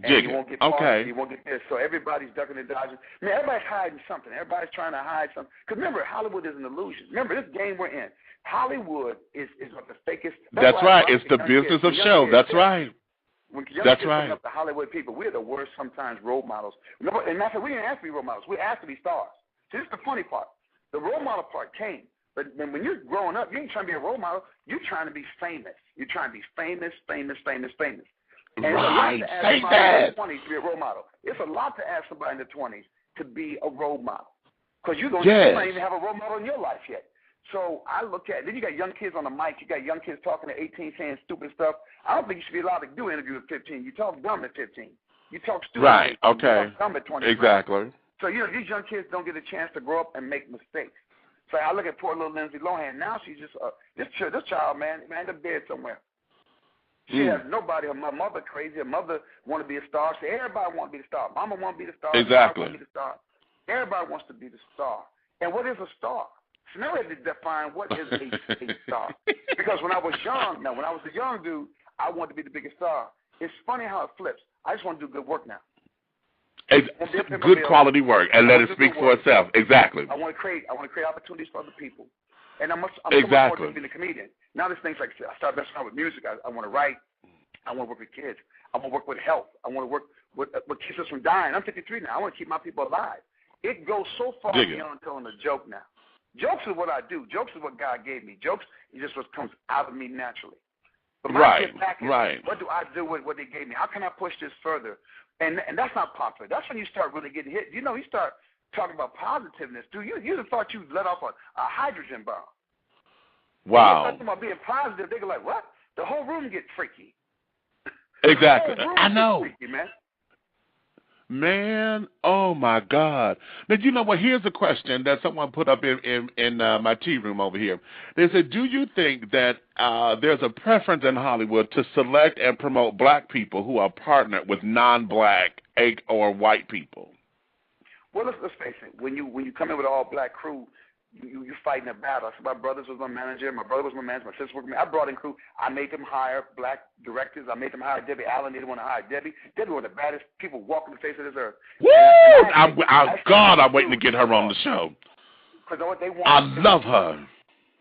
And you won't get caught. You won't get this. So everybody's ducking and dodging. Man, everybody's hiding something. Everybody's trying to hide something. Because remember, Hollywood is an illusion. Remember, this game we're in. Hollywood is what the fakest. That's right. It's the business of show. That's right. That's right. Up the Hollywood people, we're the worst sometimes role models. And that's why we didn't ask to be role models. We asked to be stars. So this is the funny part. The role model part came. But when you're growing up, you ain't trying to be a role model. You're trying to be famous. You're trying to be famous. And it's a lot to ask somebody in the 20s to be a role model. It's a lot to ask somebody in the 20s to be a role model. Because you don't even have a role model in your life yet. So I look at, then you got young kids on the mic, you got young kids talking at 18 saying stupid stuff. I don't think you should be allowed to do an interview at 15. You talk dumb at 15. You talk stupid at 18. Okay. You talk dumb at 20. Exactly. So, these young kids don't get a chance to grow up and make mistakes. So I look at poor little Lindsay Lohan. Now she's just, this child, man, in bed somewhere. She has nobody. Her mother crazy. Her mother want to be a star. So everybody want to be the star. Mama want to be the star. Exactly. Want to be the star. Everybody wants to be the star. And what is a star? So now we have to define what is a star. Because when I was a young dude, I wanted to be the biggest star. It's funny how it flips. I just want to do good work now. It's good quality work, and let it speak for itself. Exactly. I want to create opportunities for other people. And I'm exactly. so much more than being a comedian. Now there's things like I started messing around with music. I want to write. I want to work with kids. I want to work with health. I want to work with what keeps us from dying. I'm 53 now. I want to keep my people alive. It goes so far beyond telling a joke now. Jokes is what I do. Jokes is what God gave me. Jokes is just what comes out of me naturally. But my gift back is, what do I do with what they gave me? How can I push this further? And that's not popular. That's when you start really getting hit. You start talking about positiveness. Dude, you thought you let off a hydrogen bomb. Wow. You talking about being positive, they go like, what? The whole room gets freaky. Exactly. I know. Freaky, man. Man, oh my God! Now you know what? Here's a question that someone put up in my tea room over here. They said, "Do you think that there's a preference in Hollywood to select and promote black people who are partnered with non-black or white people?" Well, let's face it. When you come in with an all-black crew, you fighting a battle. So my brothers was my manager. My brother was my manager. My sister was with me. I brought in crew. I made them hire black directors. I made them hire Debbie Allen. They didn't want to hire Debbie. Debbie was one of the baddest people walking the face of this earth. Woo! I'm waiting to get her on the show. Because what they want, I love her.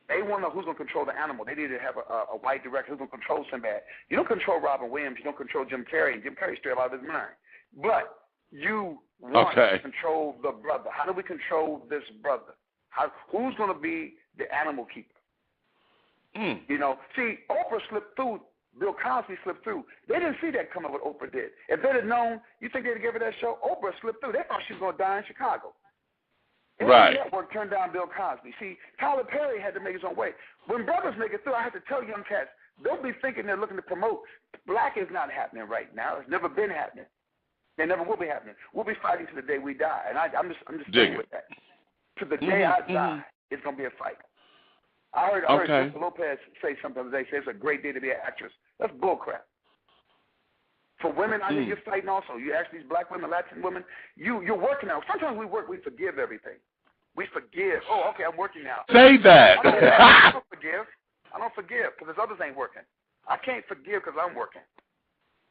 They want to know who's going to control the animal. They need to have a white director who's going to control Sinbad. You don't control Robin Williams. You don't control Jim Carrey. And Jim Carrey's straight out of his mind. But you want to control the brother. How do we control this brother? Who's going to be the animal keeper? See, Oprah slipped through. Bill Cosby slipped through. They didn't see that coming what Oprah did. If they'd have known, you think they'd have given her that show? Oprah slipped through. They thought she was going to die in Chicago. Right. The network turned down Bill Cosby. See, Tyler Perry had to make his own way. When brothers make it through, I have to tell young cats, don't be thinking they're looking to promote. Black is not happening right now. It's never been happening. It never will be happening. We'll be fighting to the day we die, and I'm just staying with that. To the day I die, it's going to be a fight. I heard Jennifer Lopez say something the other day. Say it's a great day to be an actress. That's bullcrap. For women, I think you're fighting also. You ask these black women, Latin women, you're working now. Sometimes we forgive everything. We forgive. Oh, okay, I'm working now. Say that. I don't forgive. I don't forgive because there's others ain't working. I can't forgive because I'm working.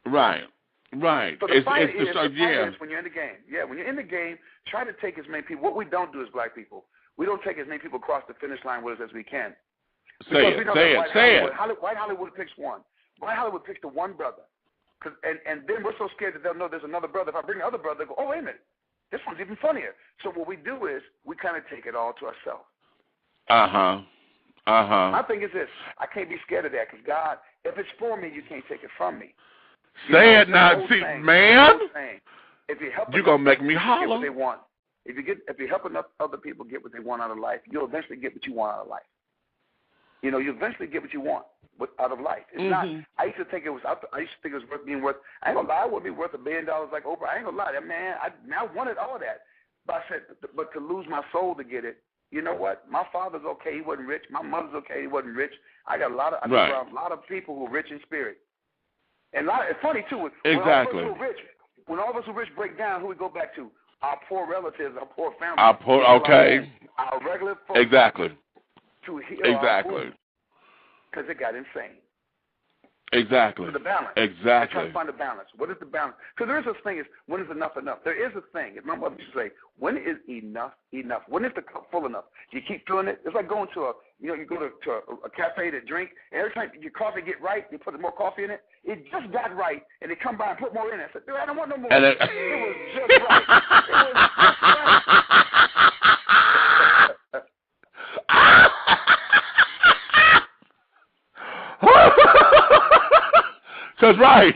Right. Right. So the fight is when you're in the game. Yeah, when you're in the game, try to take as many people. What we don't do as black people, we don't take as many people across the finish line with us as we can. Say it. White Hollywood picks one. White Hollywood picks the one brother. And then we're so scared that they'll know there's another brother. If I bring the other brother, they go, oh, wait a minute. This one's even funnier. So what we do is we kind of take it all to ourselves. My thing is this. I can't be scared of that because God, if it's for me, you can't take it from me. Say it now. See, man, if you help you're going to make me holler. Get what they want. If you help enough other people get what they want out of life, you'll eventually get what you want out of life. You eventually get what you want out of life. It's not. I used to think it was worth being worth. I ain't gonna lie, it wouldn't be worth $1 billion like Oprah. I ain't gonna lie, that man. I wanted all that, but I said, but to lose my soul to get it. You know what? My father's okay. He wasn't rich. My mother's okay. He wasn't rich. I got a lot of people who are rich in spirit. And it's funny too. When all of us who are rich break down, who we go back to? Our poor relatives, our poor family. Our regular folks. Exactly. To heal exactly. Because it got insane. Exactly. So the balance. Exactly. Try to find a balance. What is the balance? Because there is this thing is when is enough enough? There is a thing. As my mother used to say, when is enough enough? When is the cup full enough? You keep filling it. It's like going to you go to a cafe to drink, and every time your coffee get right, you put more coffee in it. It just got right, and they come by and put more in it. I said, dude, I don't want no more. And it was just right. It was just right. Because, right,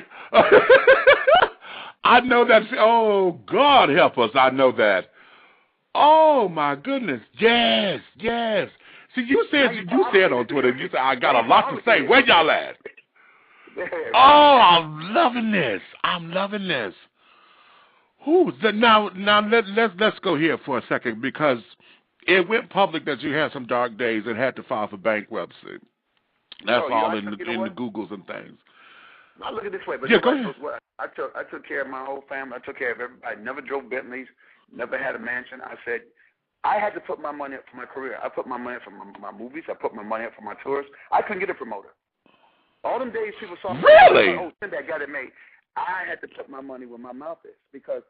I know that. Oh, God help us. I know that. Oh, my goodness. Yes. See, you said on Twitter, you said, I got a lot to say. Where y'all at? Oh, I'm loving this. Now let's go here for a second, because it went public that you had some dark days and had to file for bankruptcy. That's all in the Googles and things. I look at it this way, but go ahead. I took care of my whole family. I took care of everybody. Never drove Bentleys. never had a mansion. I said, I had to put my money up for my career. I put my money up for my movies. I put my money up for my tours. I couldn't get a promoter. All them days people saw me, really? Oh, Sinbad got it made. I had to put my money where my mouth is because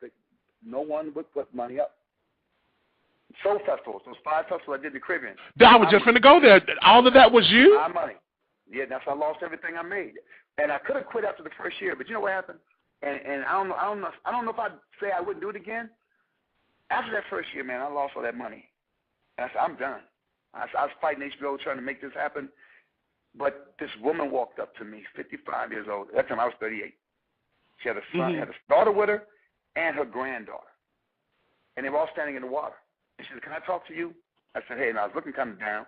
no one would put money up. Soul festivals, those 5 festivals I did in the Caribbean. I was just going to go there. All of that was you? My money. Yeah, that's how I lost everything I made. And I could have quit after the first year, but you know what happened? And I don't know if I'd say I wouldn't do it again. After that first year, man, I lost all that money. And I said, I'm done. I was fighting HBO trying to make this happen. But this woman walked up to me, 55 years old. At that time, I was 38. She had a son, had a daughter with her, and her granddaughter. And they were all standing in the water. And she said, can I talk to you? I said, hey, and I was looking kind of down.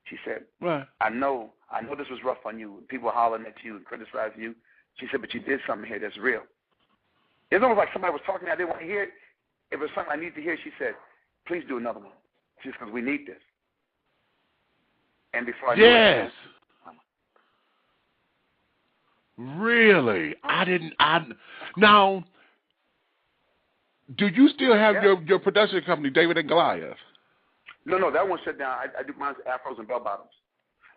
She said, what? I know this was rough on you. People hollering at you and criticizing you. She said, but you did something here that's real. It's almost like somebody was talking. I didn't want to hear it. If it was something I needed to hear, she said, please do another one. She said, because we need this. And before I knew it, really? Now, do you still have your production company, David and Goliath? No, that one shut down. I do mine afros and bell bottoms.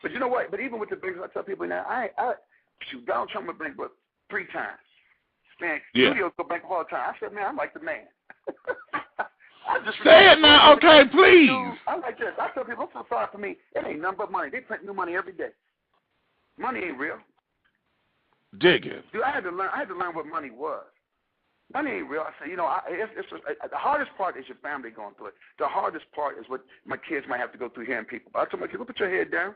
But you know what? But even with the bankers, I tell people now, Donald Trump went bankrupt 3 times. Man, studios go bankrupt all the time. I said, man, I'm like the man. Say it now, okay, please. I'm like this. I tell people, I'm so sorry for me. It ain't nothing but money. They print new money every day. Money ain't real. Dig it. Dude, I had to learn what money was. Money ain't real. I said, the hardest part is your family going through it. The hardest part is what my kids might have to go through hearing people. I told my kids, put your head down.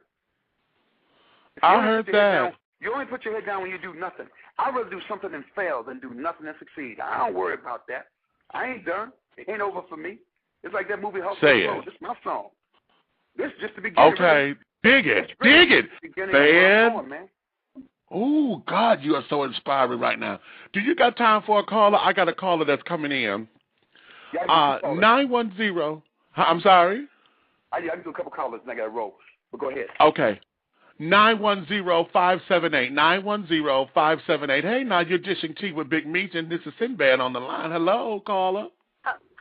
I heard that. You only put your head down when you do nothing. I'd rather do something and fail than do nothing and succeed. I don't worry about that. I ain't done. It ain't over for me. It's like that movie, Hustle. Say it. This is my song. This is just the beginning. Okay. Dig it. Dig it. Man. Oh, God, you are so inspiring right now. Do you got time for a caller? I got a caller that's coming in. 910. I'm sorry? I can do a couple callers and I got to roll. But go ahead. Okay. 910-578. 910-578. Hey, now you're dishing tea with Big Meat, and this is Sinbad on the line. Hello, caller.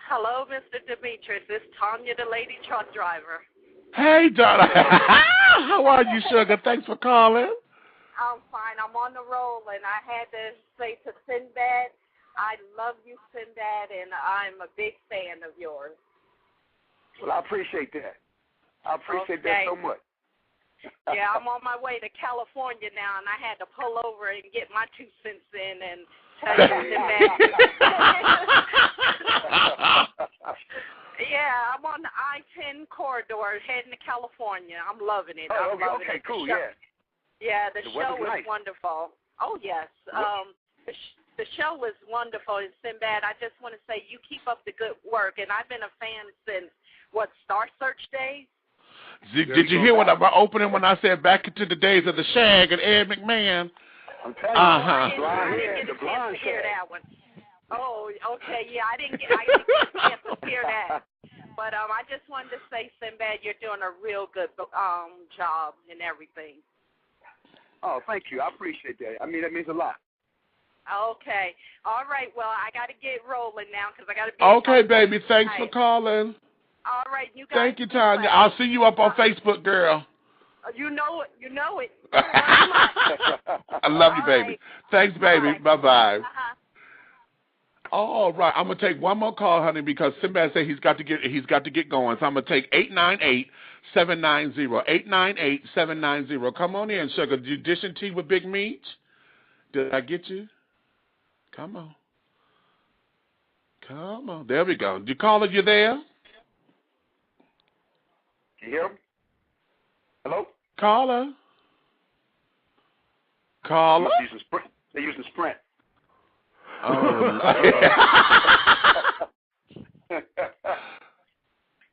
Hello, Mr. Demetrius. This is Tanya, the lady truck driver. Hey, Donna. How are you, sugar? Thanks for calling. I'm fine. I'm on the roll, and I had to say to Sinbad, I love you, Sinbad, and I'm a big fan of yours. Well, I appreciate that. I appreciate that so much. Yeah, I'm on my way to California now, and I had to pull over and get my 2 cents in and tell you, Sinbad. Yeah, I'm on the I-10 corridor heading to California. I'm loving it. I'm loving it. Cool, Yeah, the show was nice. wonderful. Oh, yes. The show was wonderful. And Sinbad, I just want to say you keep up the good work. And I've been a fan since, Star Search days? Did you hear what I was opening when I said back into the days of the Shag and Ed McMahon? I'm telling you. I didn't get a chance to hear that one. Oh, okay. Yeah, I didn't get a chance to hear that. But I just wanted to say, Sinbad, you're doing a real good job and everything. Oh, thank you. I appreciate that. I mean, that means a lot. Okay. All right. Well, I got to get rolling now because I got to be. Okay, baby. Thanks for calling. All right. You guys. Thank you, Tanya. I'll see you up on Facebook, girl. You know it. You know it. I love you, baby. Right. Thanks, baby. Right. Bye-bye. All right, I'm gonna take one more call, honey, because Sinbad said he's got to get going. So I'm gonna take 898-790. 898-790. Come on in, sugar. You dishing tea with Big Meat? Did I get you? Come on. Come on. There we go. You caller, you there? You hear him? Hello? Caller. Caller. They use the Sprint. Oh,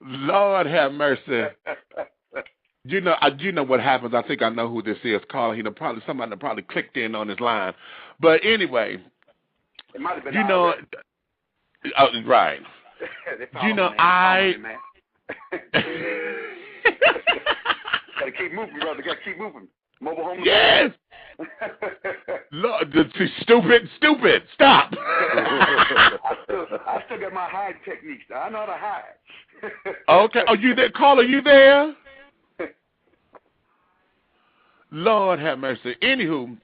Lord have mercy. You know what happens. I think I know who this is. Calling. Somebody probably clicked in on his line. But anyway, it might have been. Right. I. Gotta keep moving, brother. Gotta keep moving. Mobile home. Yes. Lord, stupid. Stop. I still got got my hide techniques. Now. I know how to hide. Okay. Are you there? Caller, you there? Lord have mercy. Anywho,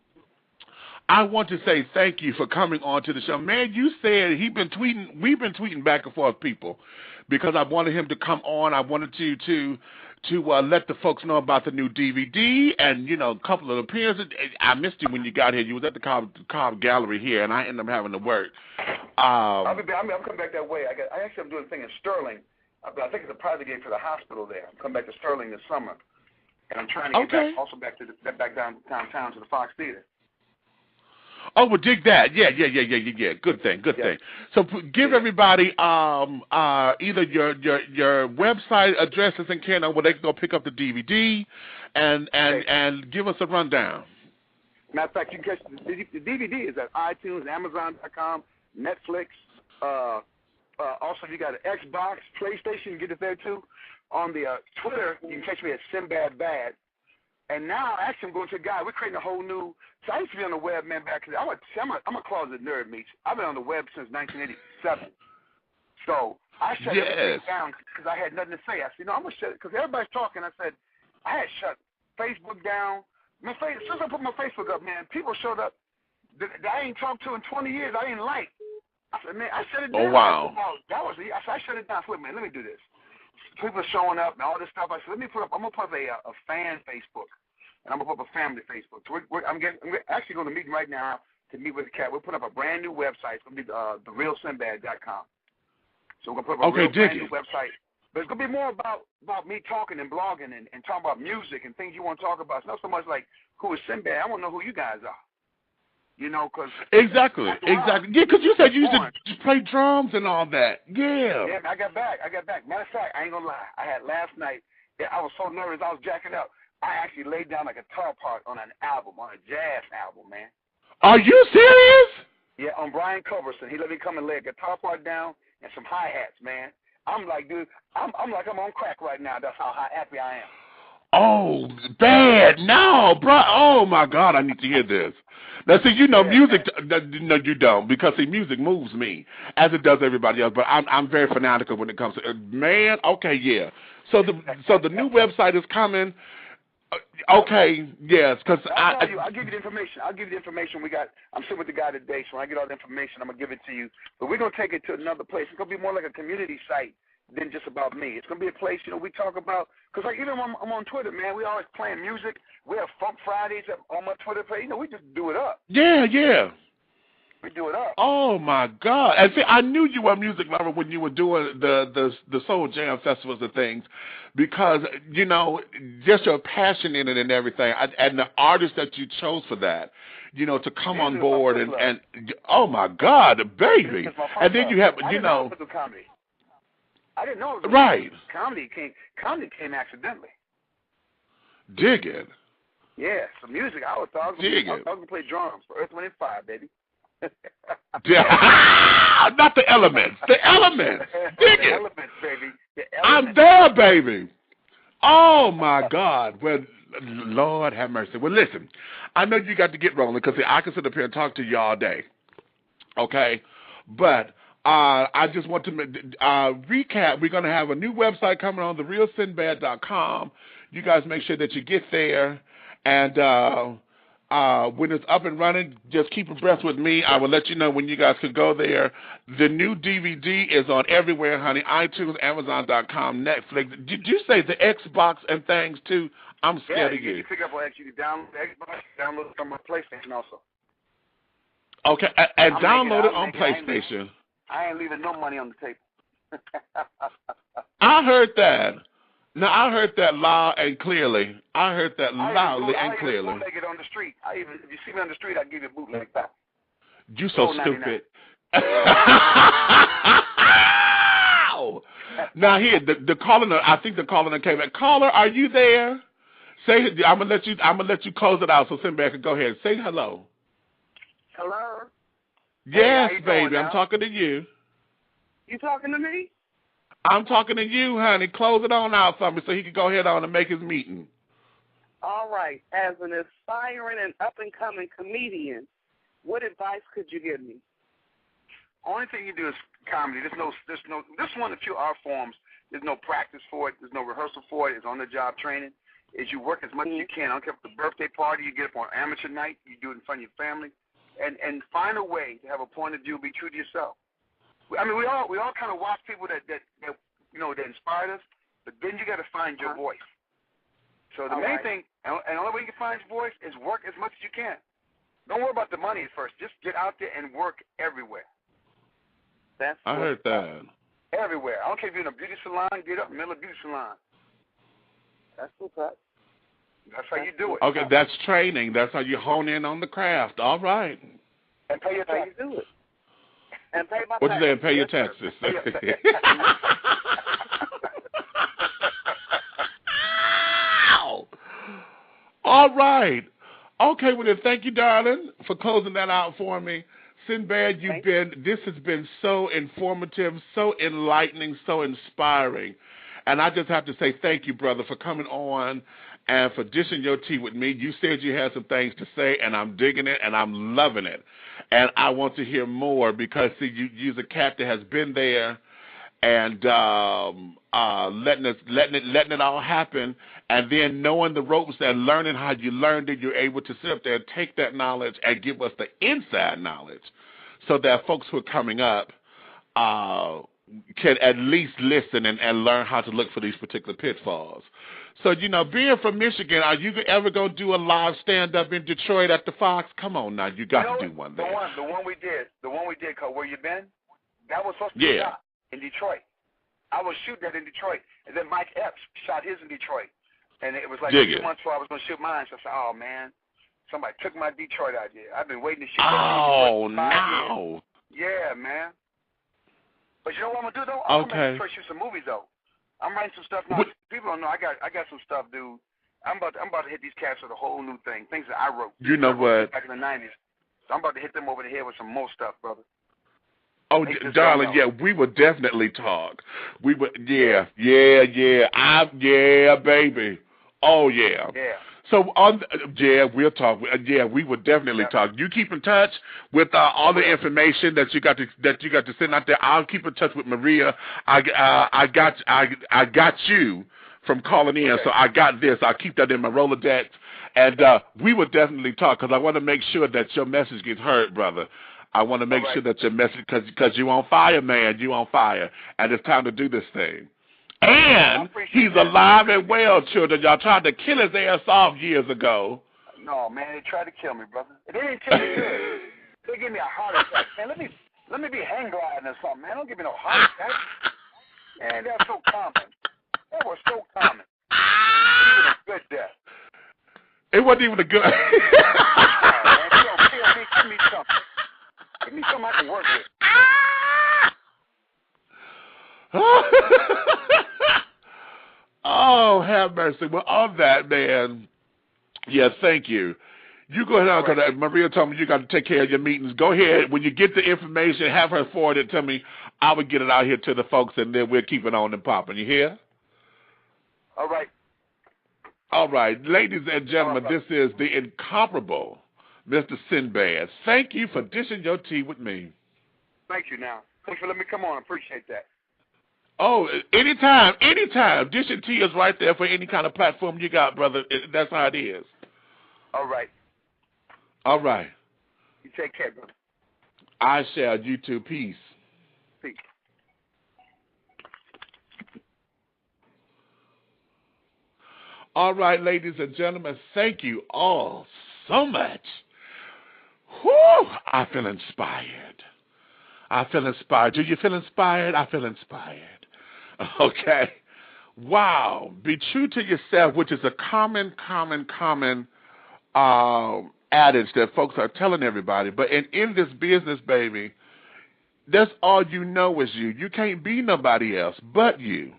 I want to say thank you for coming on to the show. Man, you said we've been tweeting back and forth, people, because I wanted him to come on. I wanted to let the folks know about the new DVD and, a couple of appearances. I missed you when you got here. You was at the Cobb Gallery here, and I ended up having to work. I'll come back that way. I actually am doing a thing in Sterling. I think it's a private gig for the hospital there. I'm coming back to Sterling this summer, and I'm trying to get back downtown to the Fox Theater. Oh, well, dig that. Yeah. Good thing. So give everybody either your website addresses and where they can go pick up the DVD and give us a rundown. Matter of fact, you can catch the DVD is at iTunes, Amazon.com, Netflix. Also, if you got an Xbox, PlayStation, you can get it there too. On the Twitter, you can catch me at Sinbad Bad. And now, actually, I'm going to a guy. We're creating a whole new. So I used to be on the web, man, back. I'm a closet nerd, Meech. I've been on the web since 1987. So I shut everything down because I had nothing to say. I said, I'm going to shut it because everybody's talking. I said, I had shut Facebook down. Since I put my Facebook up, man, people showed up that I ain't talked to in 20 years. I didn't like. I said, man, I shut it down. Oh, wow. I shut it down. I said, man, let me do this. People are showing up and all this stuff. I said, I'm going to put up a fan Facebook, and I'm going to put up a family Facebook. So I'm actually going to meet right now to meet with the cat. We're putting up a brand new website. It's going to be therealsinbad.com. So we're going to put up a brand new website. But it's going to be more about me talking and blogging and talking about music and things you want to talk about. It's not so much like who is Sinbad. I want to know who you guys are. Because exactly. Yeah, because you said you used to play drums and all that. Yeah. Yeah, I got back. Matter of fact, I ain't gonna lie. I had last night. I was so nervous. I was jacking up. I actually laid down a guitar part on an album, on a jazz album, man. Are you serious? Yeah, on Brian Culberson. He let me come and lay a guitar part down and some hi hats, man. I'm like, dude, I'm like I'm on crack right now. That's how happy I am. Oh, bad. No, bro. Oh my God, I need to hear this. Now, see, music. No, you don't, because music moves me as it does everybody else. But I'm very fanatical when it comes to man. Okay, yeah. So the new website is coming. Okay, yes, because I'll give you the information. I'm sitting with the guy today, so when I get all the information, I'm gonna give it to you. But we're gonna take it to another place. It's gonna be more like a community site than just about me. It's gonna be a place, we talk about. Because like even when I'm on Twitter, man, we always playing music. We have Funk Fridays on my Twitter page. We just do it up. Yeah. We do it up. Oh my God! And see, I knew you were a music lover when you were doing the Soul Jam festivals and things, because just your passion in it and everything, and the artists that you chose for that, to come on board and oh my God, baby! And then you have I didn't know it was comedy. I didn't know it was right. Comedy came accidentally. Dig it. Yeah, some music. I was going to play drums for Earth, Wind & Fire, baby. Not the elements. The elements. Dig it. Elements, baby. I'm there, baby. Oh my God. Well, Lord have mercy. Well, listen, I know you got to get rolling because I can sit up here and talk to you all day. Okay, but I just want to recap. We're going to have a new website coming on, therealsinbad.com. You guys make sure that you get there, and when it's up and running, just keep abreast with me. I will let you know when you guys can go there. The new DVD is on everywhere, honey. iTunes, Amazon.com, Netflix. Did you say the Xbox and things, too? I'm scared of you. You can pick up on X. You can download the Xbox, download it from my PlayStation also. Okay, and download it on PlayStation. I ain't leaving no money on the table. I heard that. No, I heard that loud and clearly. I heard that loudly and clearly. I even bootleg it on the street. If you see me on the street, I give you a bootleg back. You so stupid. Now here, the caller. I think the caller came back. Caller, are you there? Say, I'm gonna let you close it out so Sinbad can go ahead. Say hello. Hello. Yes, baby. I'm talking to you. You talking to me? I'm talking to you, honey. Close it on out for me so he can go ahead on and make his meeting. All right. As an aspiring and up-and-coming comedian, what advice could you give me? only thing you do is comedy. There's no. This is one of the few art forms. There's no practice for it. There's no rehearsal for it. It's on the job training. Is you work as much as you can. I don't care if it's a birthday party, you get up on amateur night, you do it in front of your family, and find a way to have a point of view, be true to yourself. I mean, we all kind of watch people that that inspired us, but then you got to find your voice. So the main thing, and the only way you can find your voice is work as much as you can. Don't worry about the money at first. Just get out there and work everywhere. I heard that. Everywhere. I don't care if you're in a beauty salon, get up in the middle of a beauty salon. That's what's up. That's how you do it. Okay, that's training. That's how you hone in on the craft. All right. And pay your taxes. How you do it. And pay my What you taxes. saying? Pay your taxes. All right. Okay, well then, thank you, darling, for closing that out for me. Sinbad, this has been so informative, so enlightening, so inspiring. And I just have to say thank you, brother, for coming on and for dishing your tea with me. You said you had some things to say, and I'm digging it, and I'm loving it. And I want to hear more because, see, you're a cat that has been there and letting it all happen, and then knowing the ropes and learning how you learned it, you're able to sit up there and take that knowledge and give us the inside knowledge so that folks who are coming up can at least listen and learn how to look for these particular pitfalls. So, being from Michigan, are you ever going to do a live stand-up in Detroit at the Fox? Come on now, you got to do one there. The one we did called Where You Been, that was supposed to be shot in Detroit. I was shooting that in Detroit, and then Mike Epps shot his in Detroit. And it was like 2 months before I was going to shoot mine, so I said, oh, man, somebody took my Detroit idea. I've been waiting to shoot that in Detroit for 5 years. Yeah, man. But you know what I'm going to do, though? I'm going to shoot some movies, though. I'm writing some stuff now. People don't know. I got some stuff, dude. I'm about to hit these cats with a whole new thing, things that I wrote. You know what? Back in the 90s. So I'm about to hit them over the head with some more stuff, brother. Oh, darling, we would definitely talk. We would, baby. Oh, yeah. Yeah. So, we'll talk. We would definitely talk. You keep in touch with all the information that you got to send out there. I'll keep in touch with Maria. I got you from calling in, so I got this. I'll keep that in my Rolodex, and we would definitely talk because I want to make sure that your message gets heard, brother. I want to make sure that your message, because you're on fire, man. You're on fire, and it's time to do this thing. And he's alive and well, children. Y'all tried to kill his ass off years ago. No, man, they tried to kill me, brother. They didn't kill me good. They gave me a heart attack. Man, let me be hang gliding or something, man. Don't give me no heart attack. Man, that's so common. That was so common. Even a good death. It wasn't even a good. Oh, man, you don't kill me. Give me something. Give me something I can work with. Oh, have mercy. Well, on that, man, thank you. You go ahead, because Maria told me you got to take care of your meetings. Go ahead. When you get the information, have her forward it to me. I will get it out here to the folks, and then we'll keep it on and popping. You hear? All right. All right. Ladies and gentlemen, this is the incomparable Mr. Sinbad. Thank you for dishing your tea with me. Thank you now. Thanks for letting me come on. I appreciate that. Oh, anytime. Dish and Tea is right there for any kind of platform you got, brother. That's how it is. All right. All right. You take care, brother. I shall. You too. Peace. Peace. All right, ladies and gentlemen, thank you all so much. Whew, I feel inspired. Do you feel inspired? I feel inspired. Okay. Wow. Be true to yourself, which is a common adage that folks are telling everybody. But in this business, baby, that's all you know is you. You can't be nobody else but you,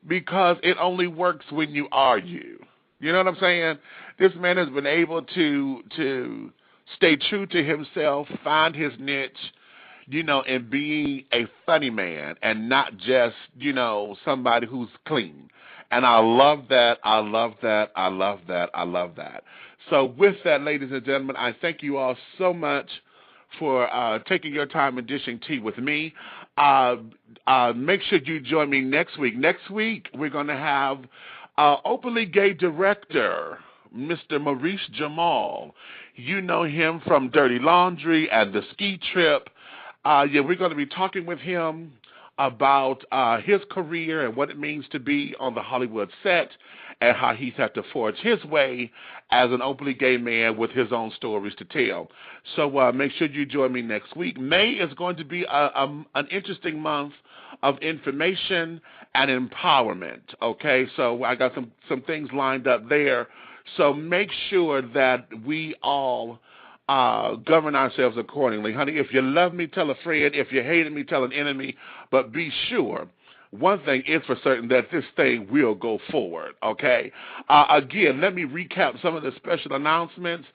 because it only works when you are you. You know what I'm saying? This man has been able to stay true to himself, find his niche, and being a funny man and not just, somebody who's clean. And I love that. So with that, ladies and gentlemen, I thank you all so much for taking your time and dishing tea with me. Make sure you join me next week. Next week, we're going to have openly gay director, Mr. Maurice Jamal. You know him from Dirty Laundry and The Ski Trip. We're going to be talking with him about his career and what it means to be on the Hollywood set and how he's had to forge his way as an openly gay man with his own stories to tell. So make sure you join me next week. May is going to be an interesting month of information and empowerment, okay? So I got some things lined up there. So make sure that we all govern ourselves accordingly. Honey, if you love me, tell a friend. If you hated me, tell an enemy. But be sure, one thing is for certain, that this thing will go forward, okay? Again, let me recap some of the special announcements.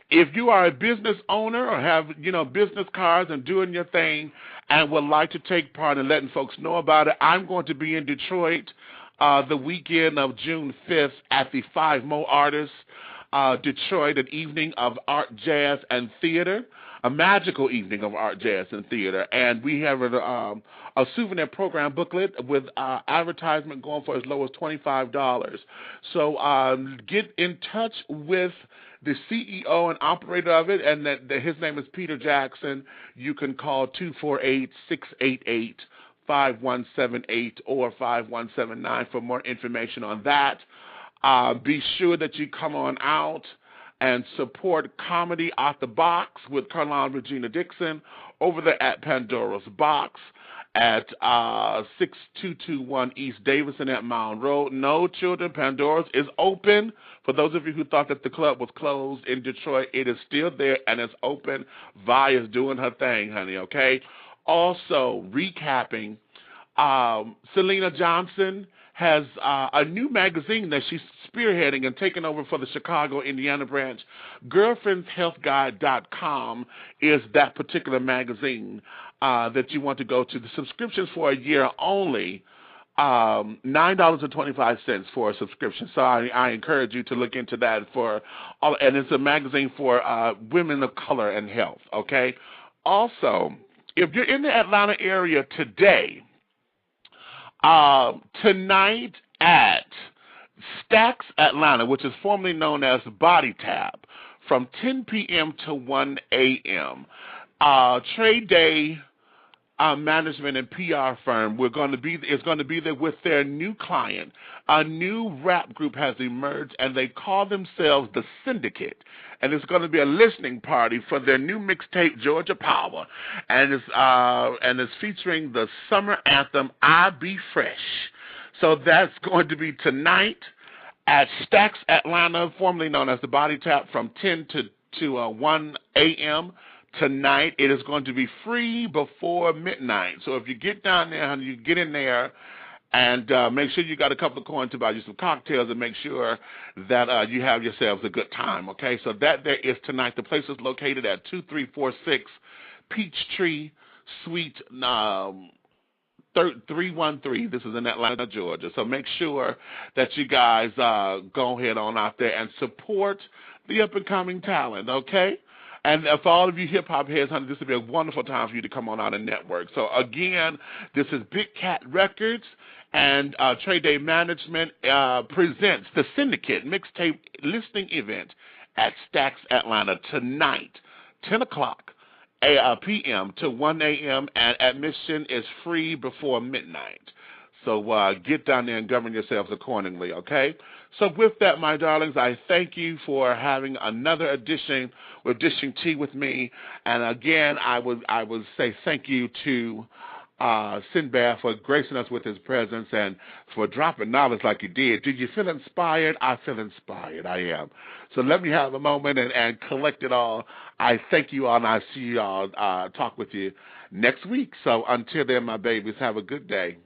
If you are a business owner or have, business cards and doing your thing and would like to take part in letting folks know about it, I'm going to be in Detroit the weekend of June 5th at the Five Mo Artists Detroit, an evening of art, jazz, and theater, a magical evening of art, jazz, and theater. And we have a souvenir program booklet with advertisement going for as low as $25. So get in touch with the CEO and operator of it, and his name is Peter Jackson. You can call 248-688-5178 or 5179 for more information on that. Be sure that you come on out and support Comedy Out the Box with Carlon Regina Dixon over there at Pandora's Box at 6221 East Davison at Mound Road. No, children, Pandora's is open. For those of you who thought that the club was closed in Detroit, it is still there and it's open. Vi is doing her thing, honey, okay? Also, recapping, Selena Johnson has a new magazine that she's spearheading and taking over for the Chicago, Indiana branch. GirlfriendsHealthGuide.com is that particular magazine that you want to go to. The subscriptions for a year only, $9.25 for a subscription. So I encourage you to look into that and it's a magazine for women of color and health, okay? Also, if you're in the Atlanta area today, tonight at Stacks Atlanta, which is formerly known as Body Tap, from 10 p.m. to 1 a.m., Trade Day management and PR firm is going to be there with their new client. A new rap group has emerged, and they call themselves the Syndicate. And it's going to be a listening party for their new mixtape, Georgia Power, and it's featuring the summer anthem, I Be Fresh. So that's going to be tonight at Stacks Atlanta, formerly known as the Body Tap, from 10 to 1 a.m. Tonight. It is going to be free before midnight. So if you get down there, honey, you get in there and make sure you got a couple of coins to buy you some cocktails and make sure that you have yourselves a good time, okay? So that there is tonight. The place is located at 2346 Peachtree Suite 313. This is in Atlanta, Georgia. So make sure that you guys go ahead on out there and support the up-and-coming talent, okay? And for all of you hip-hop heads, honey, this would be a wonderful time for you to come on out and network. So, again, this is Big Cat Records and Trade Day Management presents the Syndicate Mixtape Listening Event at Stacks Atlanta tonight, 10 o'clock p.m. to 1 a.m., and admission is free before midnight. So get down there and govern yourselves accordingly, okay? So with that, my darlings, I thank you for having another edition with Dishing Tea with me. And again, I would say thank you to Sinbad for gracing us with his presence and for dropping knowledge like you did. Did you feel inspired? I feel inspired. I am. So let me have a moment and collect it all. I thank you all, and I see you all talk with you next week. So until then, my babies, have a good day.